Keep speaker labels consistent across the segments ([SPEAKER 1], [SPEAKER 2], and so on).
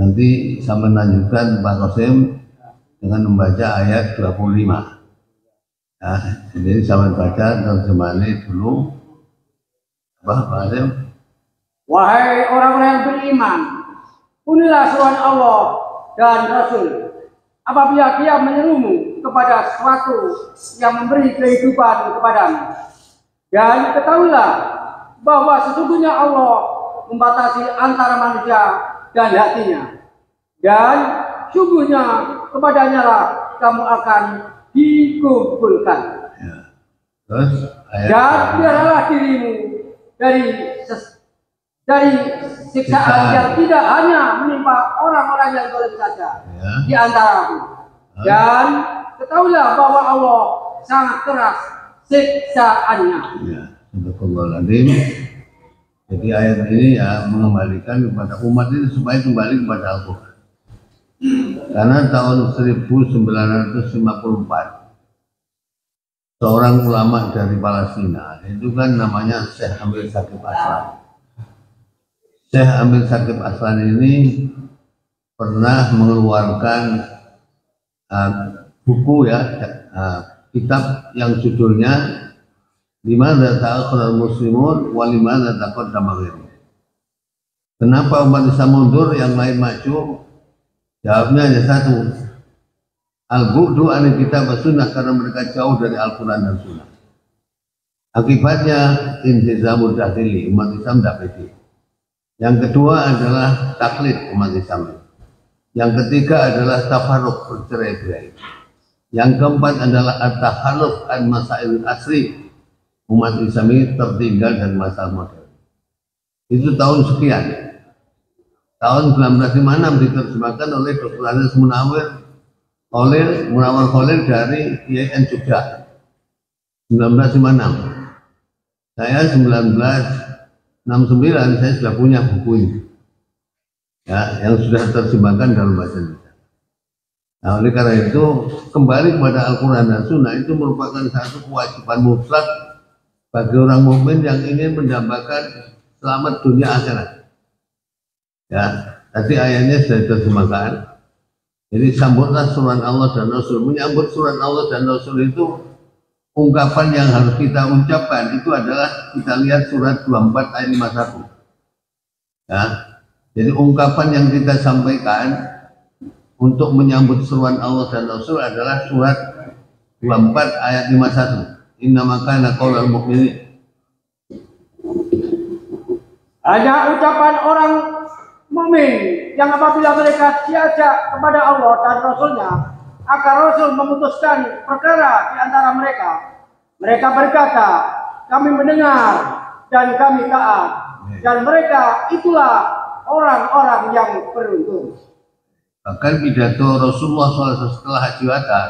[SPEAKER 1] Nanti saya melanjutkan Pak Qasim dengan membaca ayat 25. Ya, jadi saya baca terjemahannya dulu. Pak Qasim.
[SPEAKER 2] Wahai orang-orang yang beriman, kunilah seruan Allah dan Rasul. Apabila dia menyerumu kepada sesuatu yang memberi kehidupan kepadamu. Dan ketahuilah bahwa sesungguhnya Allah membatasi antara manusia dan hatinya. Dan sungguhnya kepadanya lah kamu akan dikumpulkan.
[SPEAKER 1] Ya. Terus ayat
[SPEAKER 2] dan biarlah dirimu dari siksaan yang tidak hanya menimpa orang-orang yang zalim saja di antaramu. Dan ketahuilah bahwa Allah sangat keras siksaannya.
[SPEAKER 1] Ya, Subhanallahadzim. Jadi ayat ini ya mengembalikan kepada umat ini supaya kembali kepada Al-Quran. Karena tahun 1954 seorang ulama dari Palestina itu kan namanya Syekh Amir Shakib Aslan. Syekh Amir Shakib Aslan ini pernah mengeluarkan buku ya, kitab yang judulnya Limadza ta'akhkhara al-muslimun wa limadza taqaddama ghairuhum. Kenapa umat Islam mundur, yang lain maju? Jawabnya hanya satu. Al-bu'du an kitab wa sunnah, karena mereka jauh dari Al-Quran dan Sunnah. Akibatnya inhizamud dakhili, umat Islam tidak pede. Yang kedua adalah taklid umat Islam. Yang ketiga adalah tafarruq, bercerai-berai. Yang keempat adalah at-takhalluf an masail asri. Umat Islam ini tertinggal dan masalah modern. Itu tahun sekian. Tahun 1956 diterjemahkan oleh Dr. Aziz Munawir Khalil dari IAIN Jogja. 1956. Saya 1969 saya sudah punya buku ini. Ya, yang sudah terjemahkan dalam bahasa Indonesia. Nah, oleh karena itu kembali kepada Al-Quran dan Sunnah itu merupakan satu kewajiban mutlak bagi orang mukmin yang ingin mendambakan selamat dunia akhirat. Ya, tadi ayatnya sudah diterjemahkan. Jadi sambutlah surat Allah dan Rasul. Menyambut surat Allah dan Rasul itu ungkapan yang harus kita ucapkan itu adalah kita lihat surat 24 ayat 51. Ya, jadi ungkapan yang kita sampaikan untuk menyambut surat Allah dan Rasul adalah surat 24 ayat 51. Inna makana qaulal mu'minin.
[SPEAKER 2] Hanya ucapan orang mukmin yang apabila mereka diajak kepada Allah dan Rasulnya agar Rasul memutuskan perkara di antara mereka, mereka berkata, kami mendengar dan kami taat, dan mereka itulah orang-orang yang beruntung.
[SPEAKER 1] Bahkan pidato Rasulullah SAW setelah Haji Wada,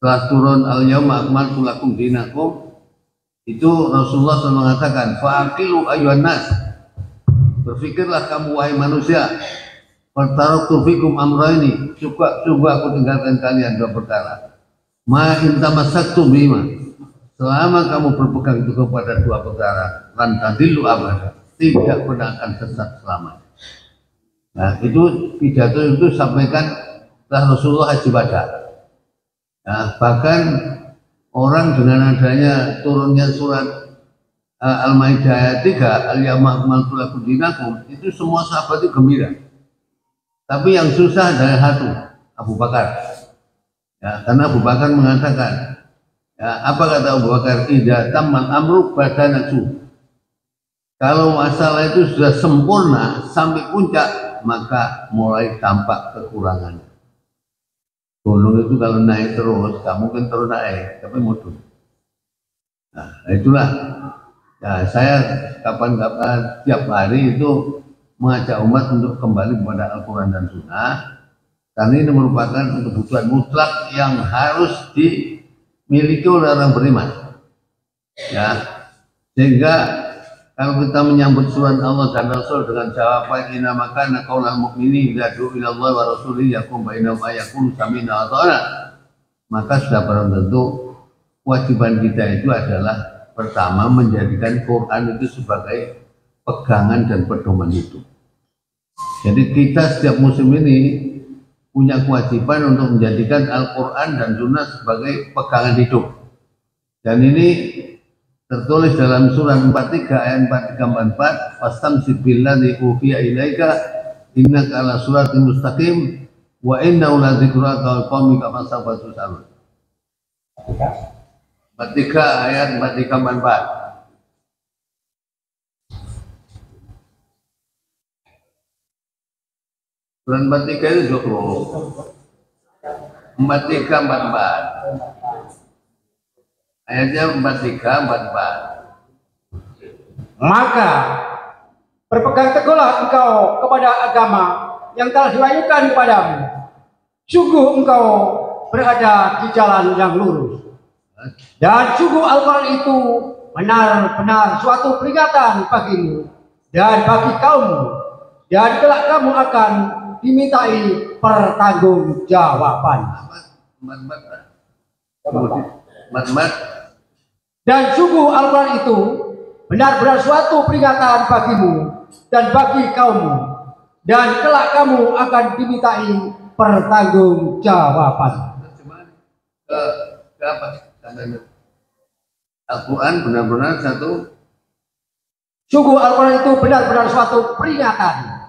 [SPEAKER 1] setelah turun al-yawma akmaltu lakum dinakum, itu Rasulullah SAW mengatakan fa'aqilu ayyuhan nas, berfikirlah kamu wahai manusia, fartaraktu fikum amrayni, sungguh aku tinggalkan kalian dua perkara, ma in tamassaktum bima, selama kamu berpegang teguh kepada dua perkara, lan tadillu abada, tidak pernah akan sesat selamanya. Nah, itu pidato itu sampaikan setelah Rasulullah Haji Wada. Nah, bahkan orang dengan adanya turunnya surat Al-Maidah ayat 3, al-yawma akmaltu lakum dinakum, itu semua sahabat itu gembira. Tapi yang susah adalah satu, Abu Bakar. Ya, karena Abu Bakar mengatakan, ya, apa kata Abu Bakar? Idza tammal amru badanasu. Kalau masalah itu sudah sempurna sampai puncak, maka mulai tampak kekurangannya. Gunung itu kalau naik terus, gak mungkin terus naik, tapi mundur. Nah, itulah. Ya, saya kapan-kapan tiap hari itu mengajak umat untuk kembali kepada Al-Quran dan Sunnah. Karena ini merupakan kebutuhan mutlak yang harus dimiliki oleh orang beriman. Ya, sehingga kalau kita menyambut surat Allah dan Rasul dengan jawaban inna makana qaulal mu'minin yad'u ila Allah wa rasulih yakum bainahum ayakun samina wa ta'ala, maka sudah barang tentu kewajiban kita itu adalah pertama menjadikan Quran itu sebagai pegangan dan pedoman hidup. Jadi kita setiap muslim ini punya kewajiban untuk menjadikan Al-Quran dan Sunnah sebagai pegangan hidup. Dan ini tertulis dalam surat 43 ayat 43-44, fastamsik billadzi uhiya ilaika innaka ala siratin mustaqim wa innahu ladzikra qaumika fasawfa tus'alun. 43 ayat 43-44. Surat 43 itu cukup. 43-44. Ayatnya 43-44.
[SPEAKER 2] Maka berpegang teguhlah engkau kepada agama yang telah diwahyukan kepadamu. Sungguh engkau berada di jalan yang lurus. Dan sungguh Al-Quran itu benar-benar suatu peringatan bagimu dan bagi kaummu. Dan kelak kamu akan dimintai pertanggungjawaban. Dan sungguh Al-Quran itu benar-benar suatu peringatan bagimu dan bagi kaummu, dan kelak kamu akan dimintai pertanggungjawaban.
[SPEAKER 1] Al-Quran benar-benar satu.
[SPEAKER 2] Sungguh Al-Quran itu benar-benar suatu peringatan.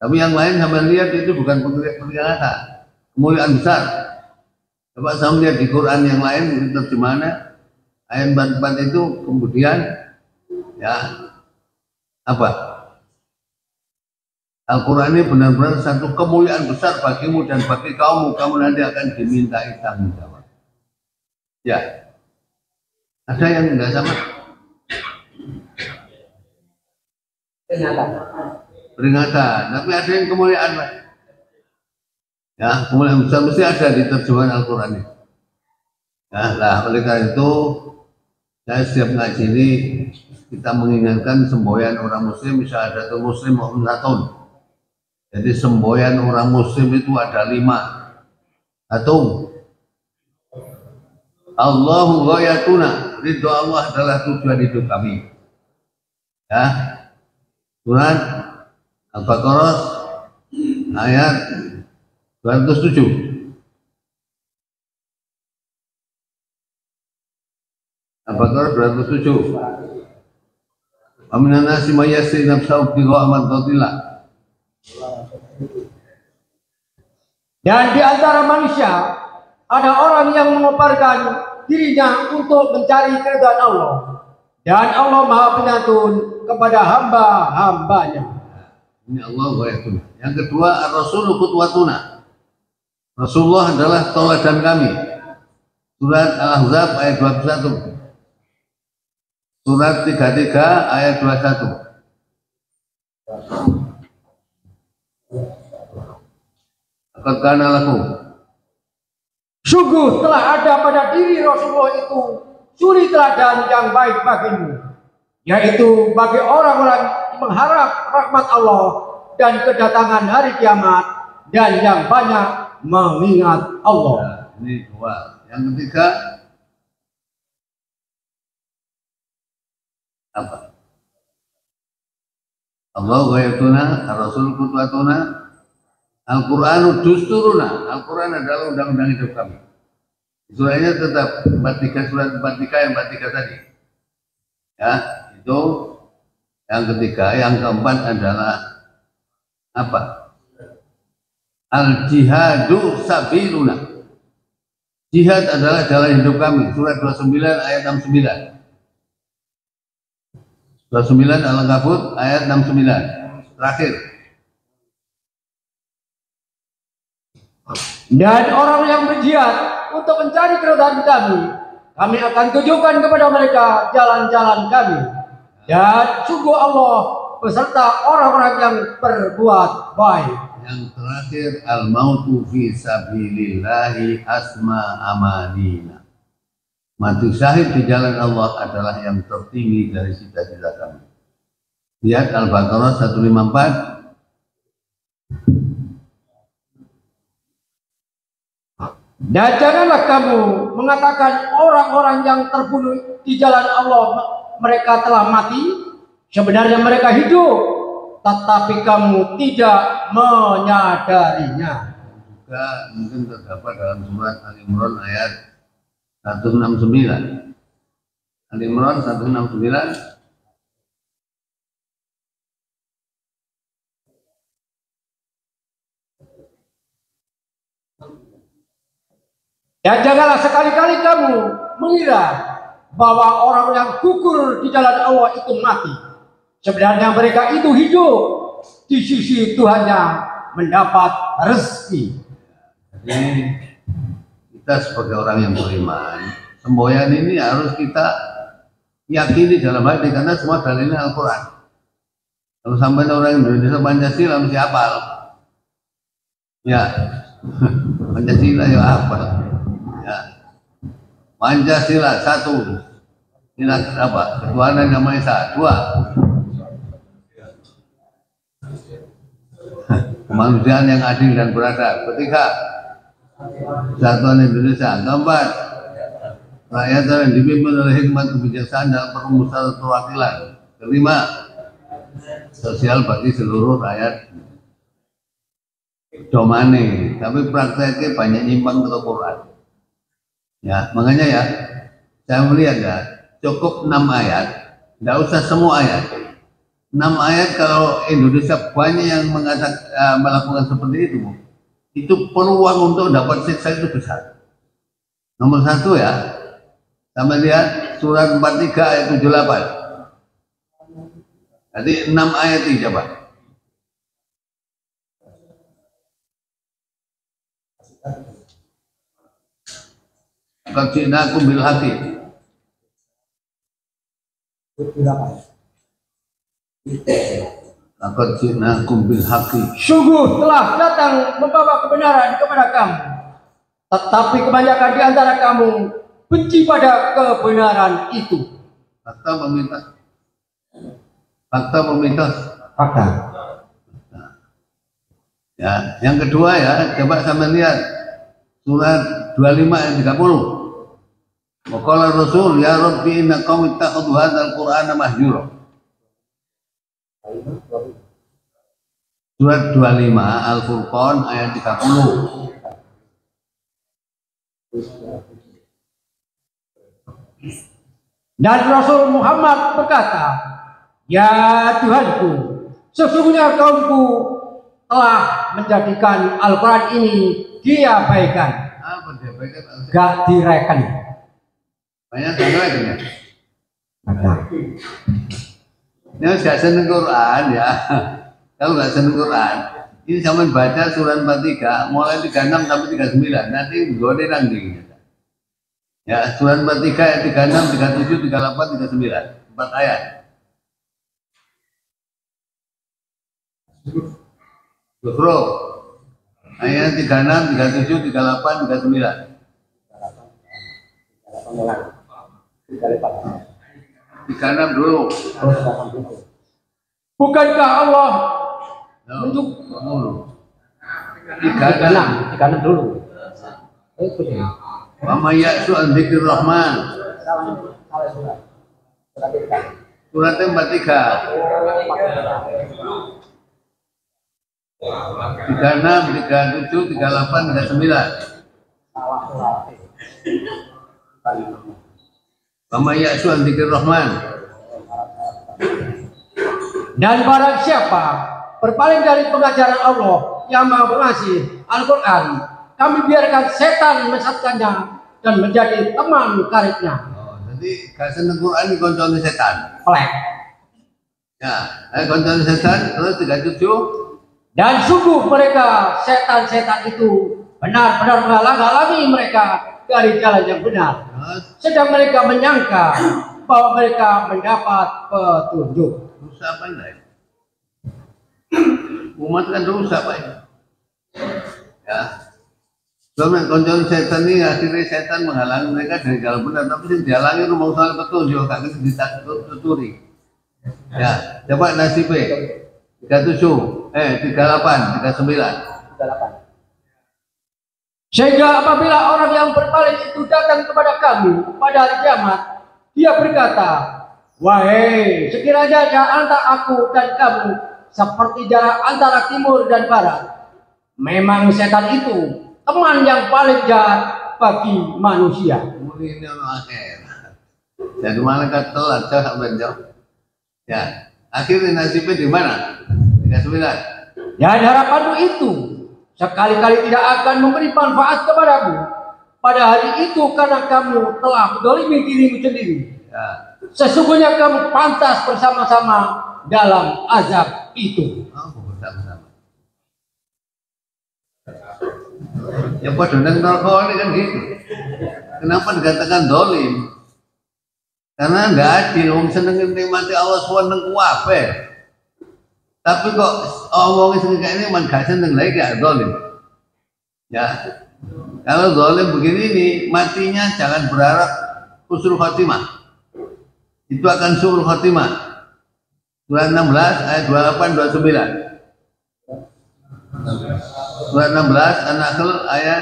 [SPEAKER 1] Tapi yang lain sampai lihat itu bukan peringatan, kemuliaan besar. Coba saya melihat di Quran yang lain terjemahannya ayat 44 itu kemudian ya apa? Al-Quran ini benar-benar satu kemuliaan besar bagimu dan bagi kaummu, kamu nanti akan dimintai tanggung jawab. Ya, ada yang enggak sama? Peringatan, tapi ada yang kemuliaan, Pak. Ya, kemuliaan besar mesti ada di terjemahan Al-Quran ini. Ya, lah oleh karena itu saya setiap ngaji ini kita mengingatkan semboyan orang muslim, syahadatul muslim mu'minatun. Jadi semboyan orang muslim itu ada 5. 1. Allahu ghayatuna, ridho Allah adalah tujuan hidup kami. Ya, surat Al-Baqarah ayat 207. Al-Baqarah 207. Aminan nasi mayasri nafsahu ibtigha'a mardhatillah.
[SPEAKER 2] Dan di antara manusia ada orang yang mengobarkan dirinya untuk mencari keridhaan Allah, dan Allah Maha Penyantun kepada hamba-hambanya.
[SPEAKER 1] Ini Allah ghayatuna. Yang kedua, ar-rasulu qudwatuna. Rasulullah adalah tauladan kami. Surat Al-Ahzab ayat 21. Surat 33 ayat 21. Kana lakum.
[SPEAKER 2] Sungguh telah ada pada diri Rasulullah itu suri teladan yang baik bagimu, yaitu bagi orang-orang mengharap rahmat Allah dan kedatangan hari kiamat, dan yang banyak mengingat Allah.
[SPEAKER 1] Ya, ini 2. Yang ketiga apa? Allah ghayatuna, Rasul qudwatuna, Al-Qur'anu dusturuna. Al-Quran adalah undang-undang hidup kami. Suratnya tetap 43, surat 43 yang 43 tadi. Ya, itu yang ketiga. Yang keempat adalah apa? Al-jihadu sabiluna. Jihad adalah jalan hidup kami. Surat 29 ayat 69. 29 Al-Ankabut ayat 69. Terakhir.
[SPEAKER 2] Dan orang yang berjihad untuk mencari keridhaan kami akan tunjukkan kepada mereka jalan-jalan kami. Dan sungguh Allah beserta orang-orang yang berbuat baik.
[SPEAKER 1] Yang terakhir, al-mautu fi sabilillahi asma amanina. Mati syahid di jalan Allah adalah yang tertinggi dari cita-cita kami. Lihat Al-Baqarah 154.
[SPEAKER 2] Dan janganlah kamu mengatakan orang-orang yang terbunuh di jalan Allah mereka telah mati, sebenarnya mereka hidup. tetapi kamu tidak menyadarinya.
[SPEAKER 1] Juga mungkin terdapat dalam surat Al-Imran ayat 169. Al-Imran 169.
[SPEAKER 2] Dan janganlah sekali-kali kamu mengira bahwa orang yang gugur di jalan Allah itu mati. Sebenarnya mereka itu hidup di sisi Tuhannya mendapat rezeki.
[SPEAKER 1] Jadi kita sebagai orang yang beriman, semboyan ini harus kita yakini dalam hati karena semua dalilnya Al-Quran. Kalau sampai orang Indonesia Pancasila mesti hafal. Ya, Pancasila ya hafal. Ya. Pancasila 1. Ini apa? Ketuhanan Yang Maha Esa. 2. Kemanusiaan yang adil dan beradab. 3. Persatuan Indonesia. 4. Rakyat yang dipimpin oleh hikmat kebijaksanaan dalam perumusan perwakilan. 5. Sosial bagi seluruh rakyat. Domane, tapi prakteknya banyak nyimpang ke Quran. Ya, makanya ya, saya melihat ya, cukup 6 ayat, tidak usah semua ayat. 6 ayat kalau Indonesia banyak yang melakukan seperti itu peluang untuk dapat siksa itu besar. Nomor 1 ya, sama lihat surat 43 ayat 78. Jadi 6 ayat ini coba. Qadjinakum bil haqi. Qadjinakum bil haqi.
[SPEAKER 2] Sungguh telah datang membawa kebenaran kepada kamu, tetapi kebanyakan di antara kamu benci pada kebenaran itu.
[SPEAKER 1] Fakta meminta. Fakta meminta.
[SPEAKER 2] Fakta.
[SPEAKER 1] Ya, yang kedua ya, coba sama lihat surat 25 ayat 30. Waqala Rasul ya Rabbi inna qaumi ittakhadhu hadzal Qur'ana mahjura. Surat 25 Al-Furqan ayat 30.
[SPEAKER 2] Dan Rasul Muhammad berkata, ya Tuhanku, sesungguhnya kaumku telah menjadikan Al-Quran ini diabaikan.
[SPEAKER 1] Apa diabaikan?
[SPEAKER 2] Gak direken.
[SPEAKER 1] Banyak banget ya. Ini harus gak seneng Quran ya. Kalau gak seneng Quran, ini zaman baca surat 43 mulai 36 sampai 39. Nanti gede nanti. Ya, surat 43 ayat 36, 37, 38, 39. 4 ayat. Zukhruf ayat 36, 37, 38, 39. 36 dulu.
[SPEAKER 2] Bukankah Allah
[SPEAKER 1] Untuk
[SPEAKER 2] 36 dulu.
[SPEAKER 1] Wa may ya'su an dzikrir rahman. Surat 43. 36, 37, 38, 39. Wa may ya'su an dzikrir rahman.
[SPEAKER 2] Dan barang siapa berpaling dari pengajaran Allah yang Maha Pengasih Al-Quran, kami biarkan setan menyesatkannya dan menjadi teman karibnya.
[SPEAKER 1] Oh, jadi gak seneng Quran ini koncone setan.
[SPEAKER 2] Plek.
[SPEAKER 1] Ya, koncone setan terus 37.
[SPEAKER 2] Dan sungguh mereka setan-setan itu benar-benar menghalang-halangi mereka dari jalan yang benar. Sedang mereka menyangka bahwa mereka mendapat petunjuk.
[SPEAKER 1] Rusak apa enggak? Umat kan rusak Pak. Ya. Soalnya koncon setan ini akhirnya setan menghalangi mereka dari jalan benar, tapi yang dihalangi rumah usaha petunjuk, gak dituturi. Ya, coba nasibnya 37, 38, 39.
[SPEAKER 2] Sehingga apabila orang yang berpaling itu datang kepada kami pada hari kiamat, dia berkata, wahai, sekiranya antara aku dan kamu seperti jarak antara timur dan barat. Memang setan itu teman yang paling jahat bagi manusia.
[SPEAKER 1] Ini akhirat. Jadi malaikat telat sampai jauh. Ya, akhirnya nasibnya di mana? 39.
[SPEAKER 2] Dan harapanmu itu sekali-kali tidak akan memberi manfaat kepadamu pada hari itu karena kamu telah mendolimi dirimu sendiri.
[SPEAKER 1] Ya.
[SPEAKER 2] Sesungguhnya kamu pantas bersama-sama dalam azab itu.
[SPEAKER 1] Bersama-sama. Ya pada neraka ini kan gitu. Kenapa dikatakan dolim? Karena tidak adil. Orang seneng nikmati Allah SWT kuape. Tapi kok omongnya seneng kayak ini man gak seneng lagi gak dolim. Ya. Kalau dolim begini nih, matinya jangan berharap husnul khotimah. Itu akan suul khotimah. Surat 16 ayat 28 29. Surat 16 An-Nahl ayat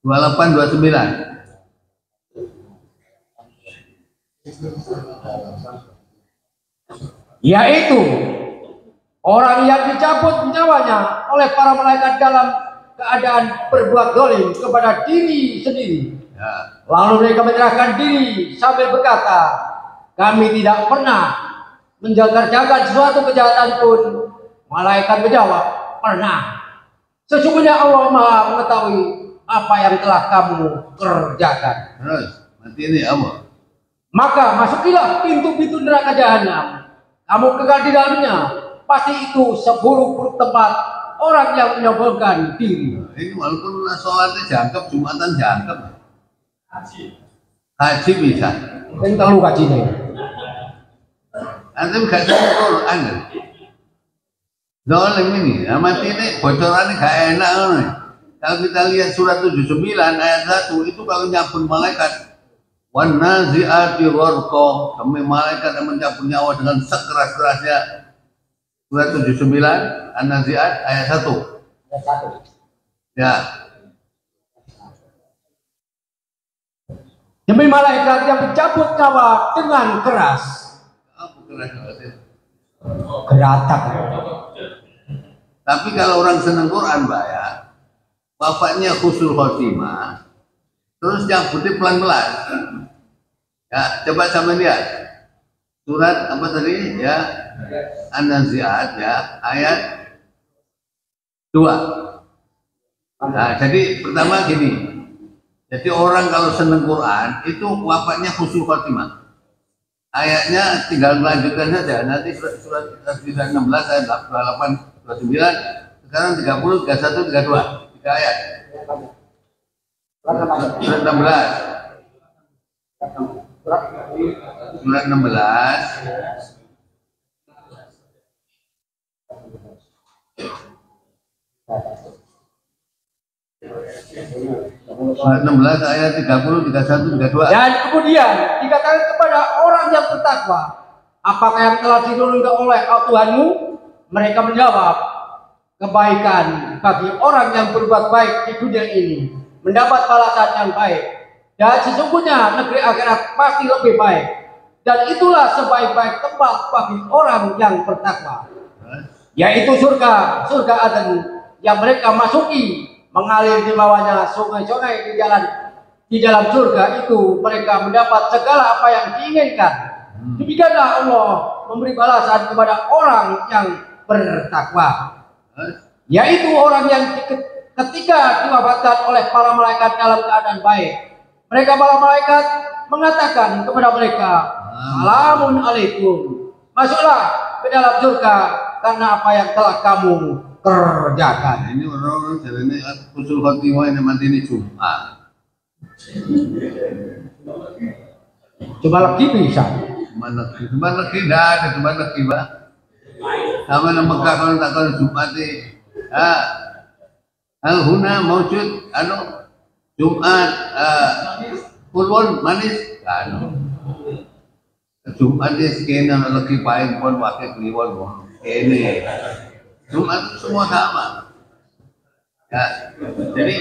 [SPEAKER 1] 28 29.
[SPEAKER 2] Yaitu orang yang dicabut nyawanya oleh para malaikat dalam keadaan berbuat dolim kepada diri sendiri.
[SPEAKER 1] Ya.
[SPEAKER 2] Lalu mereka menyerahkan diri sambil berkata, kami tidak pernah menjaga-jaga suatu kejahatan pun. Malaikat menjawab, pernah. Sesungguhnya Allah Maha mengetahui apa yang telah kamu kerjakan.
[SPEAKER 1] Terus mati ini Allah.
[SPEAKER 2] Maka masukilah pintu-pintu neraka jahanam. Kamu kekal di dalamnya. Pasti itu seburuk-buruk tempat orang yang menyombongkan diri.
[SPEAKER 1] Ini walaupun sholatnya jangkep, Jumatan jangkep. Haji bisa.
[SPEAKER 2] Yang terlalu kajinya.
[SPEAKER 1] Antum gak tahu Quran kan? Dolim ini, mati ini bocorannya gak enak kan? Kalau kita lihat surat 79 ayat 1 itu kalau nyabun malaikat, wan nazi'ati gharqa, kami malaikat yang mencabut nyawa dengan sekeras-kerasnya. Surat 79 An-Nazi'at ayat 1. Ya.
[SPEAKER 2] Demi malaikat yang mencabut nyawa dengan keras.
[SPEAKER 1] Apa keras?
[SPEAKER 2] Geratak.
[SPEAKER 1] Tapi kalau orang seneng Quran ya, bapaknya husnul khotimah, terus cabutnya pelan-pelan. Ya, coba sama lihat. Surat apa tadi? Ya, An-Nazi'at ya, ayat 2. Nah, jadi pertama gini. Jadi orang kalau seneng Quran itu wafatnya husnul khotimah. Ayatnya tinggal melanjutkan saja. Nanti surat 16 ayat 28 29, sekarang 30, 31, 32. 3 ayat. Surat 16. Surat 16. Surat 16 ayat 30, 31, 32.
[SPEAKER 2] Dan kemudian dikatakan kepada orang yang bertakwa, apakah yang telah diturunkan oleh Tuhanmu? Mereka menjawab, kebaikan bagi orang yang berbuat baik di dunia ini mendapat balasan yang baik, dan sesungguhnya negeri akhirat pasti lebih baik, dan itulah sebaik-baik tempat bagi orang yang bertakwa, yaitu surga Aden yang mereka masuki, mengalir di bawahnya sungai-sungai di dalam surga itu mereka mendapat segala apa yang diinginkan. Demikianlah Allah memberi balasan kepada orang yang bertakwa, yaitu orang yang ketika diwafatkan oleh para malaikat dalam keadaan baik, mereka para malaikat mengatakan kepada mereka, salamun alaikum, masuklah ke dalam surga karena apa yang telah kamu kerjakan.
[SPEAKER 1] Ini orang-orang jadi ini husnul khotimah ini mati ini Jumat.
[SPEAKER 2] Coba lagi bisa.
[SPEAKER 1] Cuma lagi dah ada cuma lagi bah. Sama nama Mekah kalau tak kalau Jumat ni, al-huna maujud anu Jumat pulwon manis anu Jumat ni sekian yang lagi paling pun pakai kliwon ini Jumat semua sama ya. Jadi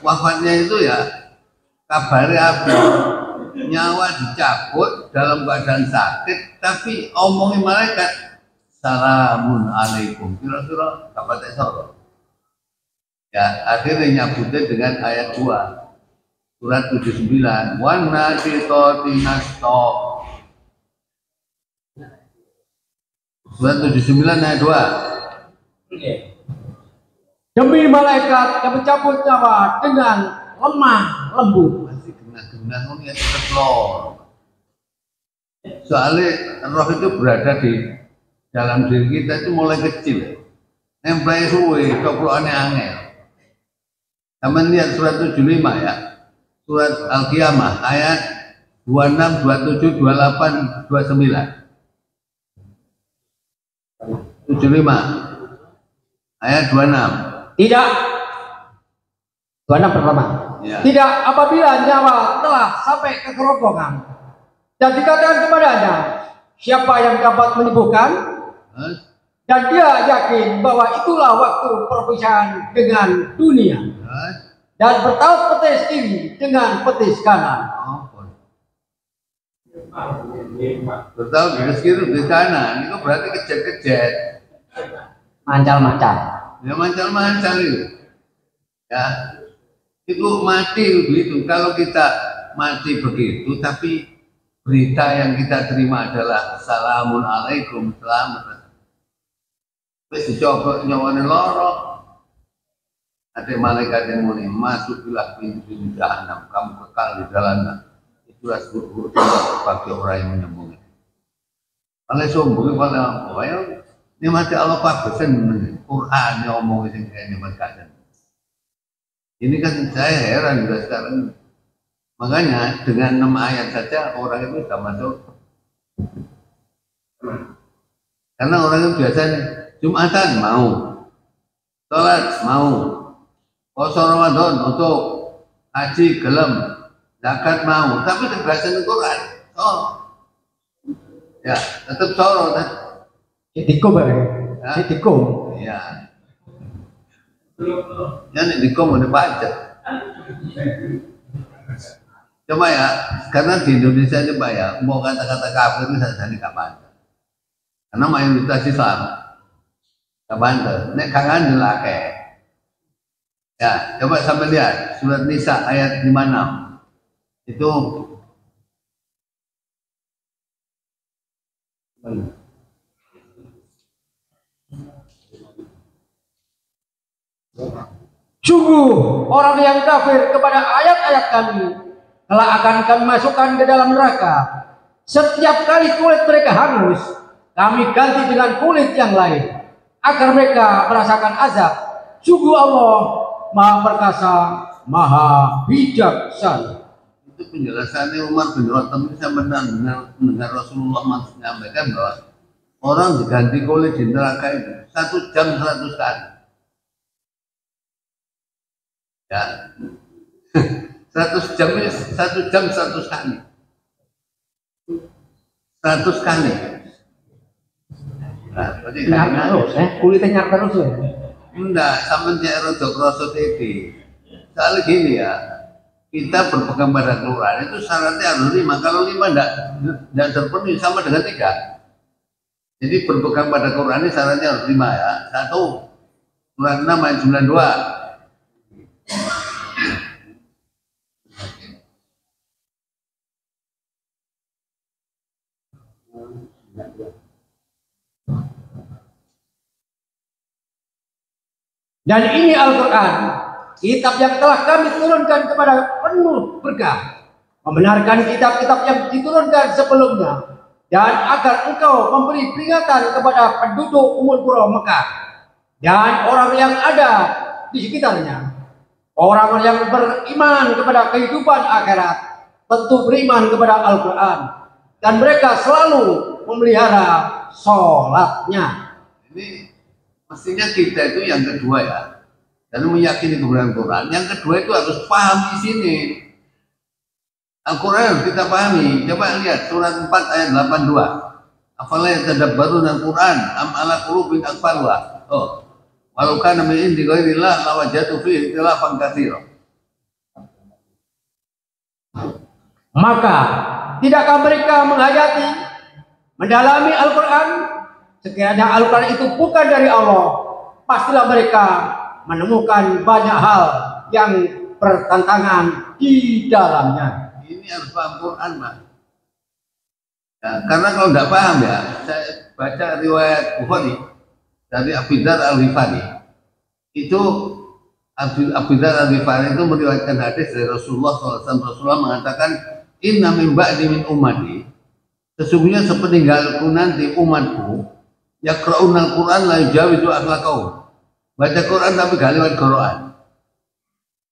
[SPEAKER 1] wafatnya itu ya kabarnya apa? Nyawa dicabut dalam keadaan sakit, tapi omongin malaikat salamun alaikum. Kira-kira dapat esok. Ya, akhirnya nyabutnya dengan ayat 2. Surat 79. Wan nasitoti nasto. Surat 79 ayat 2.
[SPEAKER 2] Demi malaikat yang mencabut nyawa dengan lemah lembut.
[SPEAKER 1] Masih genah-genah ini ketelor. Soalnya roh itu berada di dalam diri kita itu mulai kecil. Nempel suwe, coklokannya angel. Sama lihat surat 75 ya. Surat Al-Qiyamah ayat 26, 27, 28, 29. 75 ayat 26.
[SPEAKER 2] Tidak. 26 pertama.
[SPEAKER 1] Ya.
[SPEAKER 2] Tidak apabila nyawa telah sampai ke kerongkongan dan dikatakan kepadanya, siapa yang dapat menyembuhkan? Dan dia yakin bahwa itulah waktu perpisahan dengan dunia. Dan bertaut petis kiri dengan petis kanan.
[SPEAKER 1] Bertaut petis kiri petis kanan. Itu berarti kejet-kejet.
[SPEAKER 2] Mancal-mancal.
[SPEAKER 1] Ya mancal-mancal itu. Ya. Itu mati begitu. Kalau kita mati begitu, tapi berita yang kita terima adalah Assalamun alaikum, selamat. Terus dicoba nyawane loro. Ada malaikat yang muni masuklah pintu jahanam, kamu kekal di dalamnya. Itulah seburuk-buruk bagi orang yang menyembunyi. Kalau sombong pada apa ya? Ini mati Allah pabesan Quran yang ngomong ini kayak nikmat. Ini kan saya heran juga sekarang. Makanya dengan 6 ayat saja orang itu sudah masuk. Karena orang itu biasanya Jumatan mau, sholat mau, puasa Ramadan untuk haji gelem, zakat mau, tapi tegasan Quran. Oh, ya tetap soro.
[SPEAKER 2] Dikom ya? Dikom.
[SPEAKER 1] Ya. Ya nih dikom udah baca. Coba ya, karena di Indonesia ini Pak ya, mau kata-kata kafir itu saya nggak baca. Karena mayoritas Islam. Kapan nek kangen dilake. Ya, coba sampai lihat surat Nisa ayat 56. Itu
[SPEAKER 2] sungguh orang yang kafir kepada ayat-ayat kami telah akan kami masukkan ke dalam neraka. Setiap kali kulit mereka hangus, kami ganti dengan kulit yang lain agar mereka merasakan azab. Sungguh Allah Maha Perkasa, Maha Bijaksana.
[SPEAKER 1] itu penjelasannya Umar bin Khattab. Saya mendengar Rasulullah menyampaikan bahwa orang diganti kulit di neraka itu 1 jam 100 kali. Ya, 100 jam ini 1 jam 100 kali. 100 kali. Nah, berarti
[SPEAKER 2] terus, kulitnya nyar terus ya?
[SPEAKER 1] Enggak, sama dia rodok rosot ini. Soalnya gini ya, kita berpegang pada Quran itu syaratnya harus 5. Kalau 5 enggak terpenuhi sama dengan 3. Jadi berpegang pada Quran ini syaratnya harus 5 ya. 1, surat 6 ayat 92.
[SPEAKER 2] Dan ini Al-Quran, kitab yang telah kami turunkan kepada penuh berkah, membenarkan kitab-kitab yang diturunkan sebelumnya, dan agar engkau memberi peringatan kepada penduduk Ummul Qura Mekah dan orang yang ada di sekitarnya. Orang yang beriman kepada kehidupan akhirat tentu beriman kepada Al-Quran, dan mereka selalu memelihara sholatnya.
[SPEAKER 1] Ini mestinya kita itu yang kedua ya, dan meyakini kebenaran Quran. Yang kedua itu harus paham di sini. Al-Quran harus kita pahami. Coba lihat surat 4 ayat 82. Afala yatadabbaruna al-Quran am ala qulubin aqfalha. Oh, walau kana min indi ghairillah lawajadu fihi ikhtilafan katsira.
[SPEAKER 2] Maka tidakkah mereka menghayati, mendalami Al-Quran sekiranya Al-Quran itu bukan dari Allah, pastilah mereka menemukan banyak hal yang bertentangan di dalamnya.
[SPEAKER 1] Ini harus paham Quran, Pak. Ya, karena kalau nggak paham ya, saya baca riwayat Bukhari dari Abu Dzar Al-Ghifari. Itu Abu Dzar Al-Ghifari itu meriwayatkan hadis dari Rasulullah SAW. Rasulullah mengatakan, Inna min ba'di min ummati, sesungguhnya sepeninggalku nanti umatku, yaqra'una al-Quran la yujawizu akhlaqahum. Baca Quran tapi gak lewat Quran.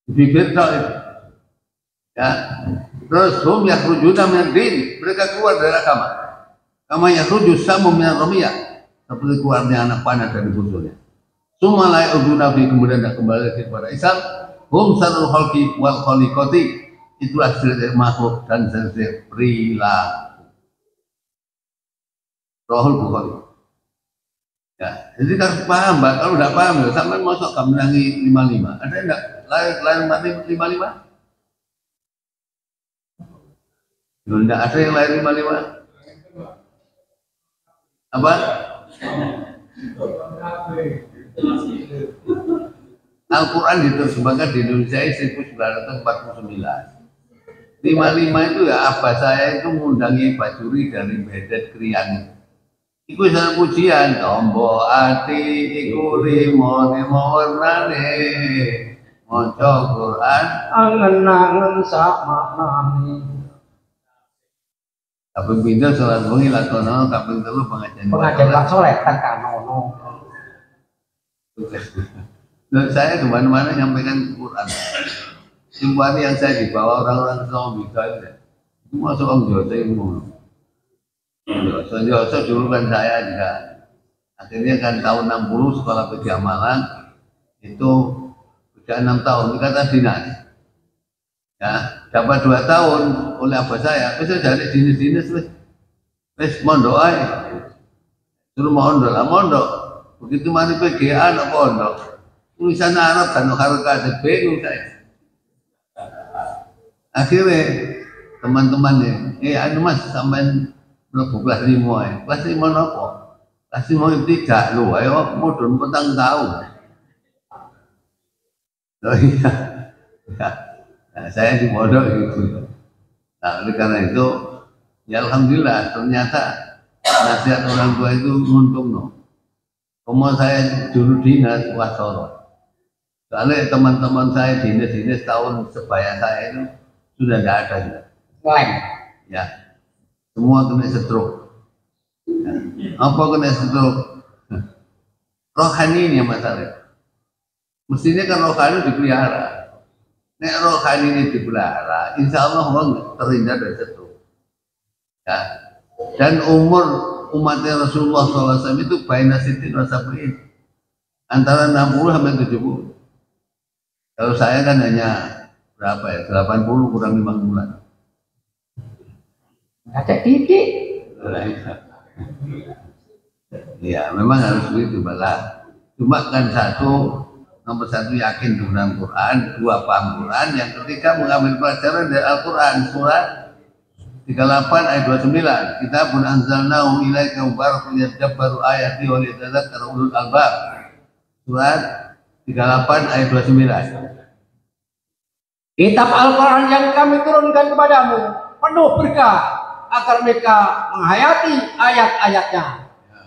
[SPEAKER 1] Bibir tok itu. Ya. Terus hum yakhrujuna min din, mereka keluar dari agama. Kama yakhruju samu min ramiyah, seperti keluarnya anak panah dari busurnya. Summa la ya'uduna fi, kemudian tidak kembali lagi kepada Islam. Hum sarul khalqi wal khaliqati, itulah sirri makhluk dan sirri perilaku. Rahul Bukhari. Ya, jadi harus paham, Mbak. Kalau tidak paham ya, sampai masuk gamelangi 55. Ada enggak lain mati 55? Tidak ada yang lain 55. Apa? Al-Quran diterjemahkan di Indonesia 1949. 55 itu ya abah saya itu ngundangi Bajuri dari Bedet Krian. Iku sana pujian tombo ati iku rimone warnane maca Quran
[SPEAKER 2] Angen-angen sak maknane.
[SPEAKER 1] Kaping pindah sholat wengi lakono, kaping telu pengajian
[SPEAKER 2] Pak Soleh kan kanono.
[SPEAKER 1] Dan saya kemana-mana nyampaikan Quran. Simpati yang saya dibawa orang-orang sama bisa itu masuk Om Jose itu. Jose dulu kan saya juga. Akhirnya kan tahun 60 sekolah Pedia Malang itu sudah 6 tahun ikatan dinas. Ya, dapat 2 tahun oleh abah saya. Bisa dari dinas-dinas wis mondok ae. Suruh mondok lah mondok. Begitu mari PGA nak pondok. Tulisan Arab kan harokat bingung saya. Akhirnya teman-temannya, anu Mas sampean mlebu kelas 5 ae. Kelas 5 napa? Kelas 5 tidak lho, ayo mudhun petang tahun. Oh iya. Nah, saya di pondok itu. Nah, oleh karena itu, ya alhamdulillah ternyata nasihat orang tua itu untung no. Kalau saya dulu dinas wasoro. Soalnya teman-teman saya dinas-dinas tahun sebaya saya itu sudah tidak ada juga.
[SPEAKER 2] Leng.
[SPEAKER 1] Ya, semua kena stroke. Ya. Apa kena stroke? Rohani ini yang masalah. Mestinya kan rohani dipelihara. Nek rohani ini dipelihara, insya Allah orang terhindar dari stroke. Ya. Dan umur umatnya Rasulullah SAW itu baina sitin wa sab'in, antara 60 sampai 70. Kalau saya kan hanya berapa ya? 80 kurang 5 bulan.
[SPEAKER 2] Ada titik.
[SPEAKER 1] Ya, memang harus begitu, Bala. Cuma kan nomor satu yakin dengan Quran, dua paham Quran, yang ketiga mengambil pelajaran dari Al-Quran, surat 38 ayat 29. Kitabun anzalnahu ilaika mubarakun liyadabbaru ayati wa liyatadzakkara ulul albab. Surat 38 ayat 29.
[SPEAKER 2] Kitab Al-Quran yang kami turunkan kepadamu penuh berkah agar mereka menghayati ayat-ayatnya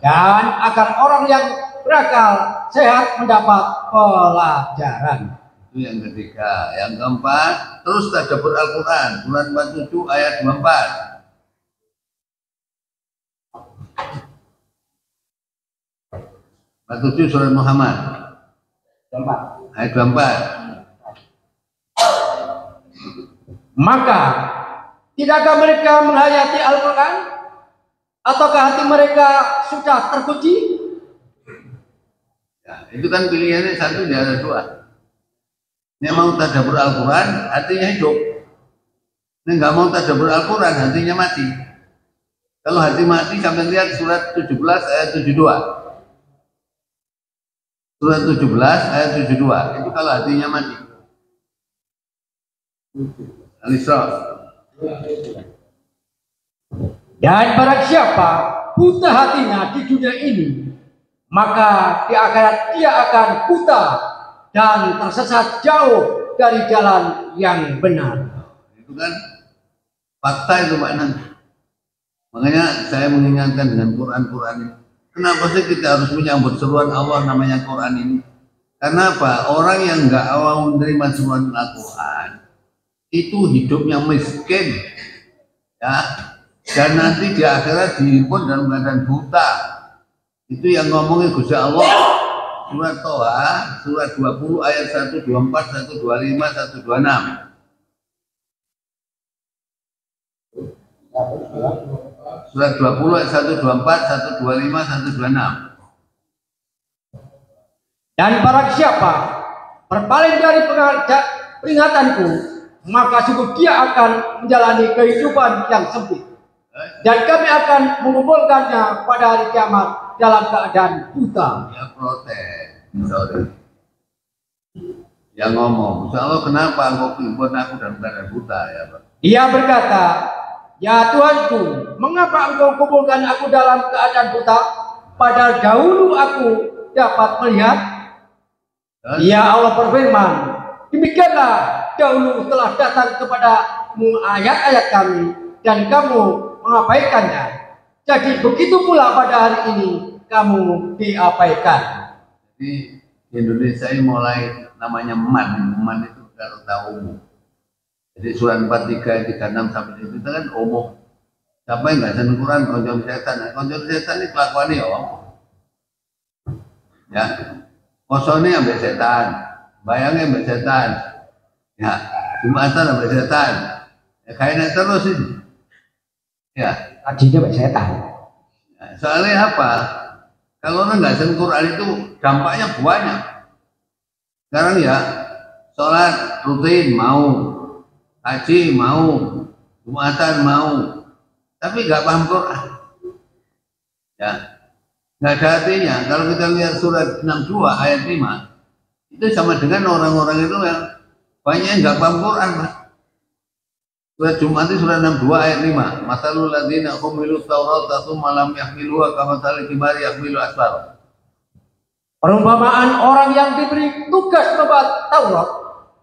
[SPEAKER 2] dan agar orang yang berakal sehat mendapat pelajaran.
[SPEAKER 1] Itu yang ketiga. Yang keempat, terus tadabbur Al-Quran surat 47 ayat 24. Surat Muhammad ayat 24.
[SPEAKER 2] Maka tidakkah mereka menghayati Al-Quran? Ataukah hati mereka sudah terkunci?
[SPEAKER 1] Ya, itu kan pilihannya satu, dia ada dua. Ini mau tadabbur Al-Quran, hatinya hidup. Ini nggak mau tadabbur Al-Quran, hatinya mati. Kalau hati mati, sampai lihat surat 17 ayat 72. Surat 17 ayat 72, itu kalau hatinya mati. Al-Isra.
[SPEAKER 2] Dan barang siapa buta hatinya di dunia ini, maka di akhirat dia akan buta dan tersesat jauh dari jalan yang benar.
[SPEAKER 1] Itu kan fakta itu Pak Nan. Makanya saya mengingatkan dengan Quran ini. Kenapa sih kita harus menyambut seruan Allah namanya Quran ini? Karena apa? Orang yang nggak mau menerima seruan Al-Quran itu hidupnya miskin, ya. Dan nanti di akhirat dihimpun dalam keadaan buta. Itu yang ngomongin Gusti Allah. Surat Toha, surat 20 ayat 124, 125, 126. Surat 20 ayat 124, 125, 126.
[SPEAKER 2] Dan barang siapa berpaling dari peringatanku, maka sungguh dia akan menjalani kehidupan yang sempit. Dan kami akan mengumpulkannya pada hari kiamat dalam keadaan buta.
[SPEAKER 1] Ya protes, sorry. Yang ngomong, Insya Allah kenapa engkau himpun aku dalam keadaan buta ya Pak?
[SPEAKER 2] Dia berkata, ya Tuhanku, mengapa engkau kumpulkan aku dalam keadaan buta, padahal dahulu aku dapat melihat? Ya Allah berfirman, demikianlah dahulu telah datang kepadamu ayat-ayat kami, dan kamu mengabaikannya. Jadi begitu pula pada hari ini kamu diabaikan.
[SPEAKER 1] Jadi Indonesia ini mulai namanya man itu kalau tahu. Jadi surat 43, 36 sampai itu kan umum. Siapa yang nggak seneng Quran, konjol setan. Konjol setan ini kelakuannya ya om. Ya, kosongnya ambil setan, bayangnya ambil setan. Ya, Jumatan ambil setan. Ya kayaknya terus ini. Ya,
[SPEAKER 2] Tadinya setan.
[SPEAKER 1] Ya, soalnya apa? Kalau orang nggak seneng Quran itu dampaknya banyak. Sekarang ya, sholat rutin mau, haji mau, Jumatan mau, tapi nggak paham Quran. Ya, nggak ada artinya. Kalau kita lihat surat 62 ayat 5, itu sama dengan orang-orang itu yang banyak yang nggak paham Quran, Pak. Surat Jumat itu surat 62 ayat 5. Masalul ladzina humilu Taurata tsumma lam yahmiluha kamathalil himari yahmilu asfar.
[SPEAKER 2] Perumpamaan orang yang diberi tugas membawa Taurat,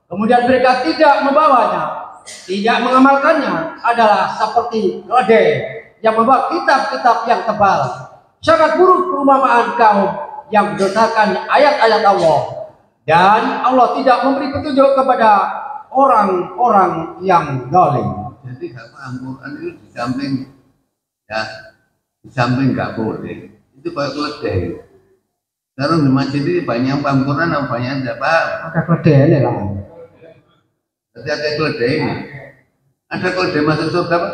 [SPEAKER 2] kemudian mereka tidak membawanya, tidak mengamalkannya, adalah seperti keledai yang membawa kitab-kitab yang tebal. Sangat buruk perumpamaan kaum yang mendosakan ayat-ayat Allah, dan Allah tidak memberi petunjuk kepada orang-orang yang zalim.
[SPEAKER 1] Jadi nggak paham Quran itu di samping ya, di samping nggak boleh. Itu kayak keledai. Sekarang di masjid ini banyak yang paham Quran atau banyak yang tidak paham.
[SPEAKER 2] Ada keledai ini lah.
[SPEAKER 1] Jadi ada keledai ini. Ada keledai masuk surga Pak?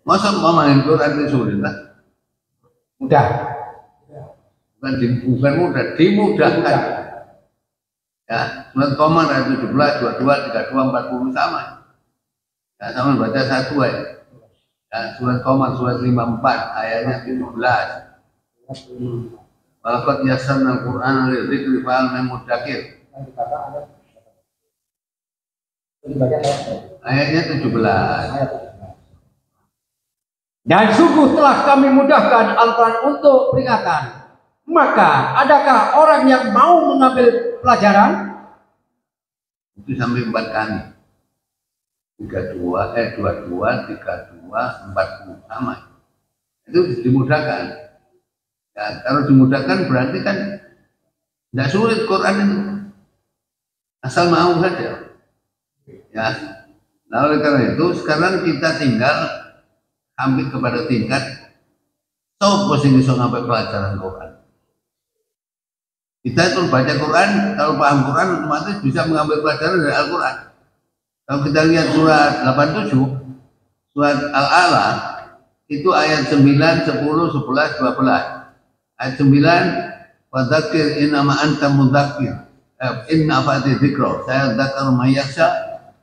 [SPEAKER 1] Masa mau main Quran itu sulit lah?
[SPEAKER 2] Mudah.
[SPEAKER 1] Bukan mudah, dimudahkan. Ya, surat Qamar ayat 17, 22, 32, 40 sama. Ya, sama baca satu ayat. Ya, surat Qamar surat 54 ayatnya 17. Walaqad yassarna al-Qur'ana lidzikri fahal min muddakir. Ayatnya 17.
[SPEAKER 2] Dan sungguh telah kami mudahkan Al-Quran untuk peringatan. Maka adakah orang yang mau mengambil pelajaran?
[SPEAKER 1] Itu sampai 4 kali. 22, 32, 40 sama. Itu dimudahkan. Ya, kalau dimudahkan berarti kan tidak sulit Quran itu. Asal mau saja. Ya. Nah oleh karena itu sekarang kita tinggal ambil kepada tingkat sopo sing iso ngambil pelajaran Quran. Kita itu baca Quran, kalau paham Quran otomatis bisa mengambil pelajaran dari Al-Quran. Kalau kita lihat surat 87, surat Al-A'la, itu ayat 9, 10, 11, 12. Ayat 9, Fadzakir innama anta mudzakir, inna fa'ati dzikra, saya dzakar mayyasha,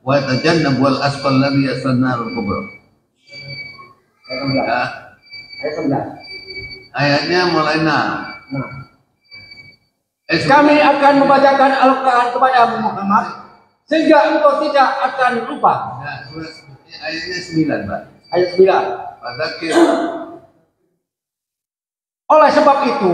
[SPEAKER 1] wa tajannabu wal asqal ladzi yasnarul kubra. Ayatnya mulai 6.
[SPEAKER 2] Kami akan membacakan Al-Quran kepada Muhammad sehingga engkau tidak akan lupa.
[SPEAKER 1] Nah, Ayatnya 9, Pak.
[SPEAKER 2] Ayat 9.
[SPEAKER 1] Fadzakir.
[SPEAKER 2] Oleh sebab itu,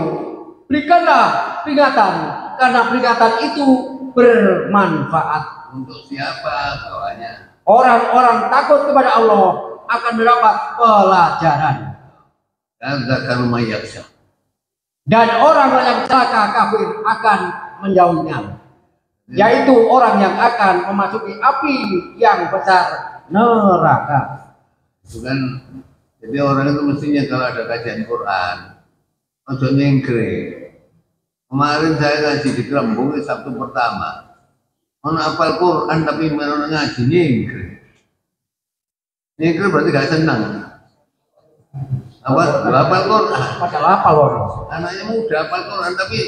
[SPEAKER 2] berikanlah peringatan, karena peringatan itu bermanfaat.
[SPEAKER 1] Untuk siapa kawannya?
[SPEAKER 2] Orang-orang takut kepada Allah akan mendapat pelajaran.
[SPEAKER 1] Dan zakaru mayyaksha.
[SPEAKER 2] Dan orang yang celaka kafir akan menjauhinya, yaitu orang yang akan memasuki api yang besar, neraka.
[SPEAKER 1] Bukan, jadi orang itu mestinya kalau ada kajian Quran, ojo nyengkre. Kemarin saya ngaji di Kerembung Sabtu pertama, mau hafal Quran tapi mau ngaji nyengkre. Nyengkre berarti gak senang. Apa? Hafal Quran.
[SPEAKER 2] Padahal apa loh?
[SPEAKER 1] Anaknya muda hafal Quran tapi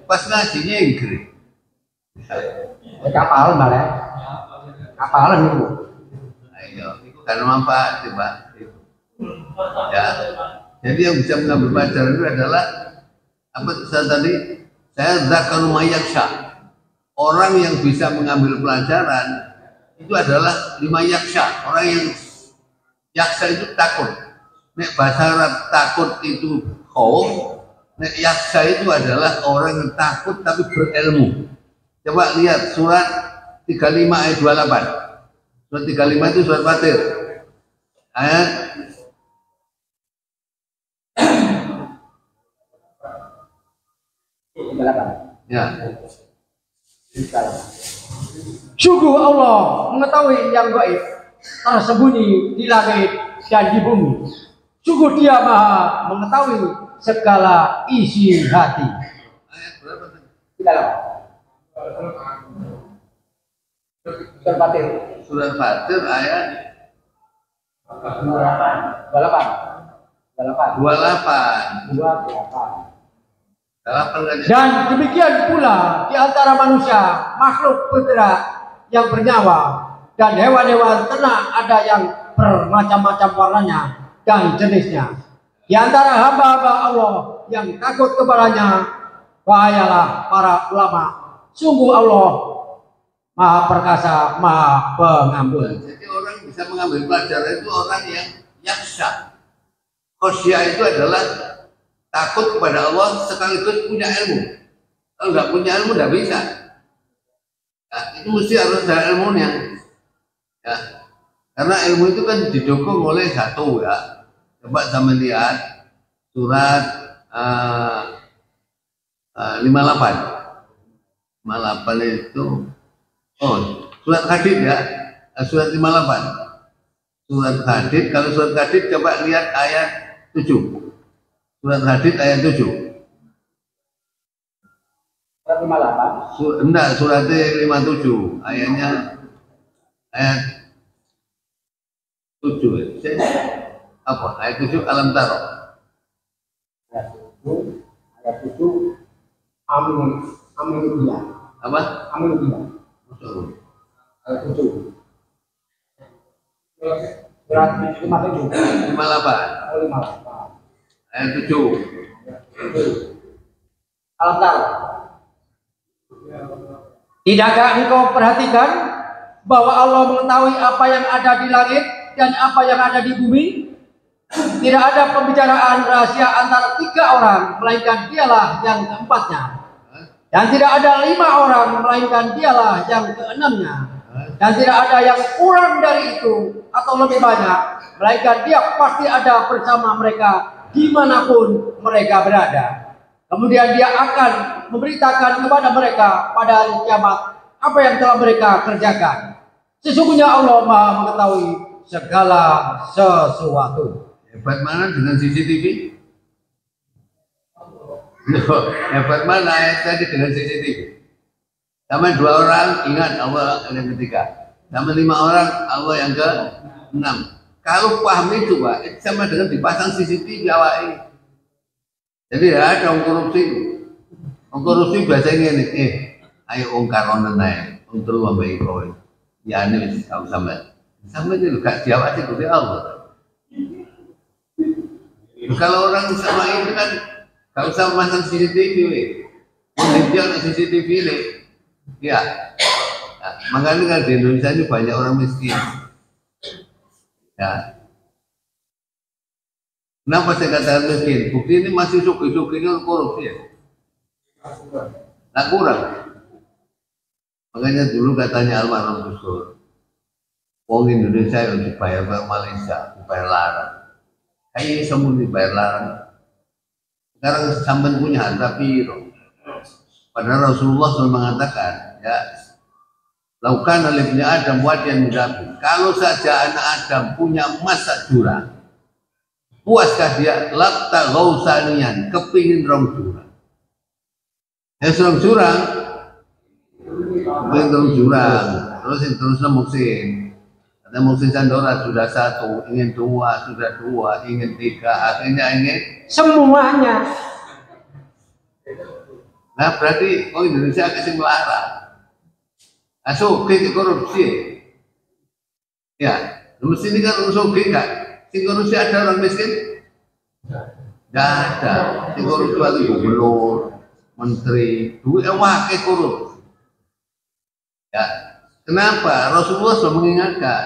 [SPEAKER 1] pas ngaji nyengkre.
[SPEAKER 2] Kapal malah, kapalan itu.
[SPEAKER 1] Ayo, itu karena manfaat, Pak. Ya, jadi yang bisa mengambil pelajaran itu adalah apa saya tadi? Saya zakaru mayyaksha. Orang yang bisa mengambil pelajaran itu adalah 5 yaksha. Orang yang yaksa itu takut. Nek bahasa Arab takut itu khauf. Nek yaksa itu adalah orang yang takut tapi berilmu. Coba lihat surat 35 ayat 28. Surat 35 itu surat Fatir. Ayat ya.
[SPEAKER 2] Sungguh Allah mengetahui yang gaib tersembunyi di langit dan di bumi. Sungguh Dia Maha mengetahui segala isi hati.
[SPEAKER 1] Ayat berapa tadi?
[SPEAKER 2] Surat Fatir.
[SPEAKER 1] Surat Fatir ayat 28.
[SPEAKER 2] Dan demikian pula di antara manusia, makhluk bergerak yang bernyawa, dan hewan-hewan ternak ada yang bermacam-macam warnanya dan jenisnya. Di antara hamba-hamba Allah yang takut kepadanya, bahayalah para ulama. Sungguh Allah Maha Perkasa, Maha Pengampun.
[SPEAKER 1] Jadi orang bisa mengambil pelajaran itu orang yang yaksa. Khosyah itu adalah takut kepada Allah sekaligus punya ilmu. Kalau nggak punya ilmu nggak bisa. Nah, itu mesti harus ada ilmunya. Ya. Karena ilmu itu kan didukung oleh satu ya. Coba sama lihat surat 58. 58 itu surat Hadid ya. Surat 58. Surat Hadid, kalau surat Hadid coba lihat ayat 7. Surat Hadid ayat 7.
[SPEAKER 2] Surat 58.
[SPEAKER 1] Enggak, surat 57. Ayatnya ayat 7. Apa? Ayat 7 alam taro.
[SPEAKER 2] Ayat 7 amin dia.
[SPEAKER 1] Apa?
[SPEAKER 2] Amin dia. Ayat 7. Surat 57.
[SPEAKER 1] 58.
[SPEAKER 2] 58.
[SPEAKER 1] Ayat 7.
[SPEAKER 2] Al-Tar. Tidakkah engkau perhatikan bahwa Allah mengetahui apa yang ada di langit dan apa yang ada di bumi? Tidak ada pembicaraan rahasia antara 3 orang, melainkan Dialah yang keempatnya. Dan tidak ada 5 orang, melainkan Dialah yang keenamnya. Dan tidak ada yang kurang dari itu atau lebih banyak, melainkan Dia pasti ada bersama mereka dimanapun mereka berada. Kemudian Dia akan memberitakan kepada mereka pada hari kiamat apa yang telah mereka kerjakan. Sesungguhnya Allah Maha mengetahui segala sesuatu.
[SPEAKER 1] Hebat mana dengan CCTV? Hebat mana ayat tadi dengan CCTV? Sama 2 orang ingat Allah yang ketiga. Sama 5 orang Allah yang ke-6. Kalau paham itu Pak, itu sama dengan dipasang CCTV awake. Jadi ya ada korupsi. Korupsi biasanya ini, ayo ongkar onen ae, untuk ambek kowe. Ya ini wis kau sampe. Sampe itu gak diawasi Gusti Allah. Kalau orang sama itu kan gak usah masang CCTV we. Dia ada CCTV le. Ya. Nah, makanya kan di Indonesia ini banyak orang miskin. Ya. Kenapa saya katakan miskin? Bukti ini masih suki-suki ini korupsi ya? Nggak kurang. Makanya dulu katanya almarhum Gus Dur, wong Indonesia yang dibayar ke Malaysia, dibayar larang. Kayaknya semua dibayar larang. Sekarang sampai punya harta piro. Padahal Rasulullah SAW mengatakan, ya, lakukan olehnya Adam wadian mudabin. Kalau saja anak Adam punya emas sak jurang, puaskah dia lapta gausanian kepingin rong jurang. Ya rong jurang, kepingin rong jurang. Terusnya Muksin. Ada Muksin Sandora sudah satu, ingin dua, sudah dua, ingin tiga, akhirnya ingin
[SPEAKER 2] semuanya.
[SPEAKER 1] Nah berarti Indonesia kasih melarang. Asuh ke korupsi. Ya, mesti ini kan urusan kan. Sing korupsi ada orang miskin? Tidak ada. Sing korupsi itu gubernur, menteri, duit wakil korupsi. Ya, kenapa? Rasulullah sudah mengingatkan.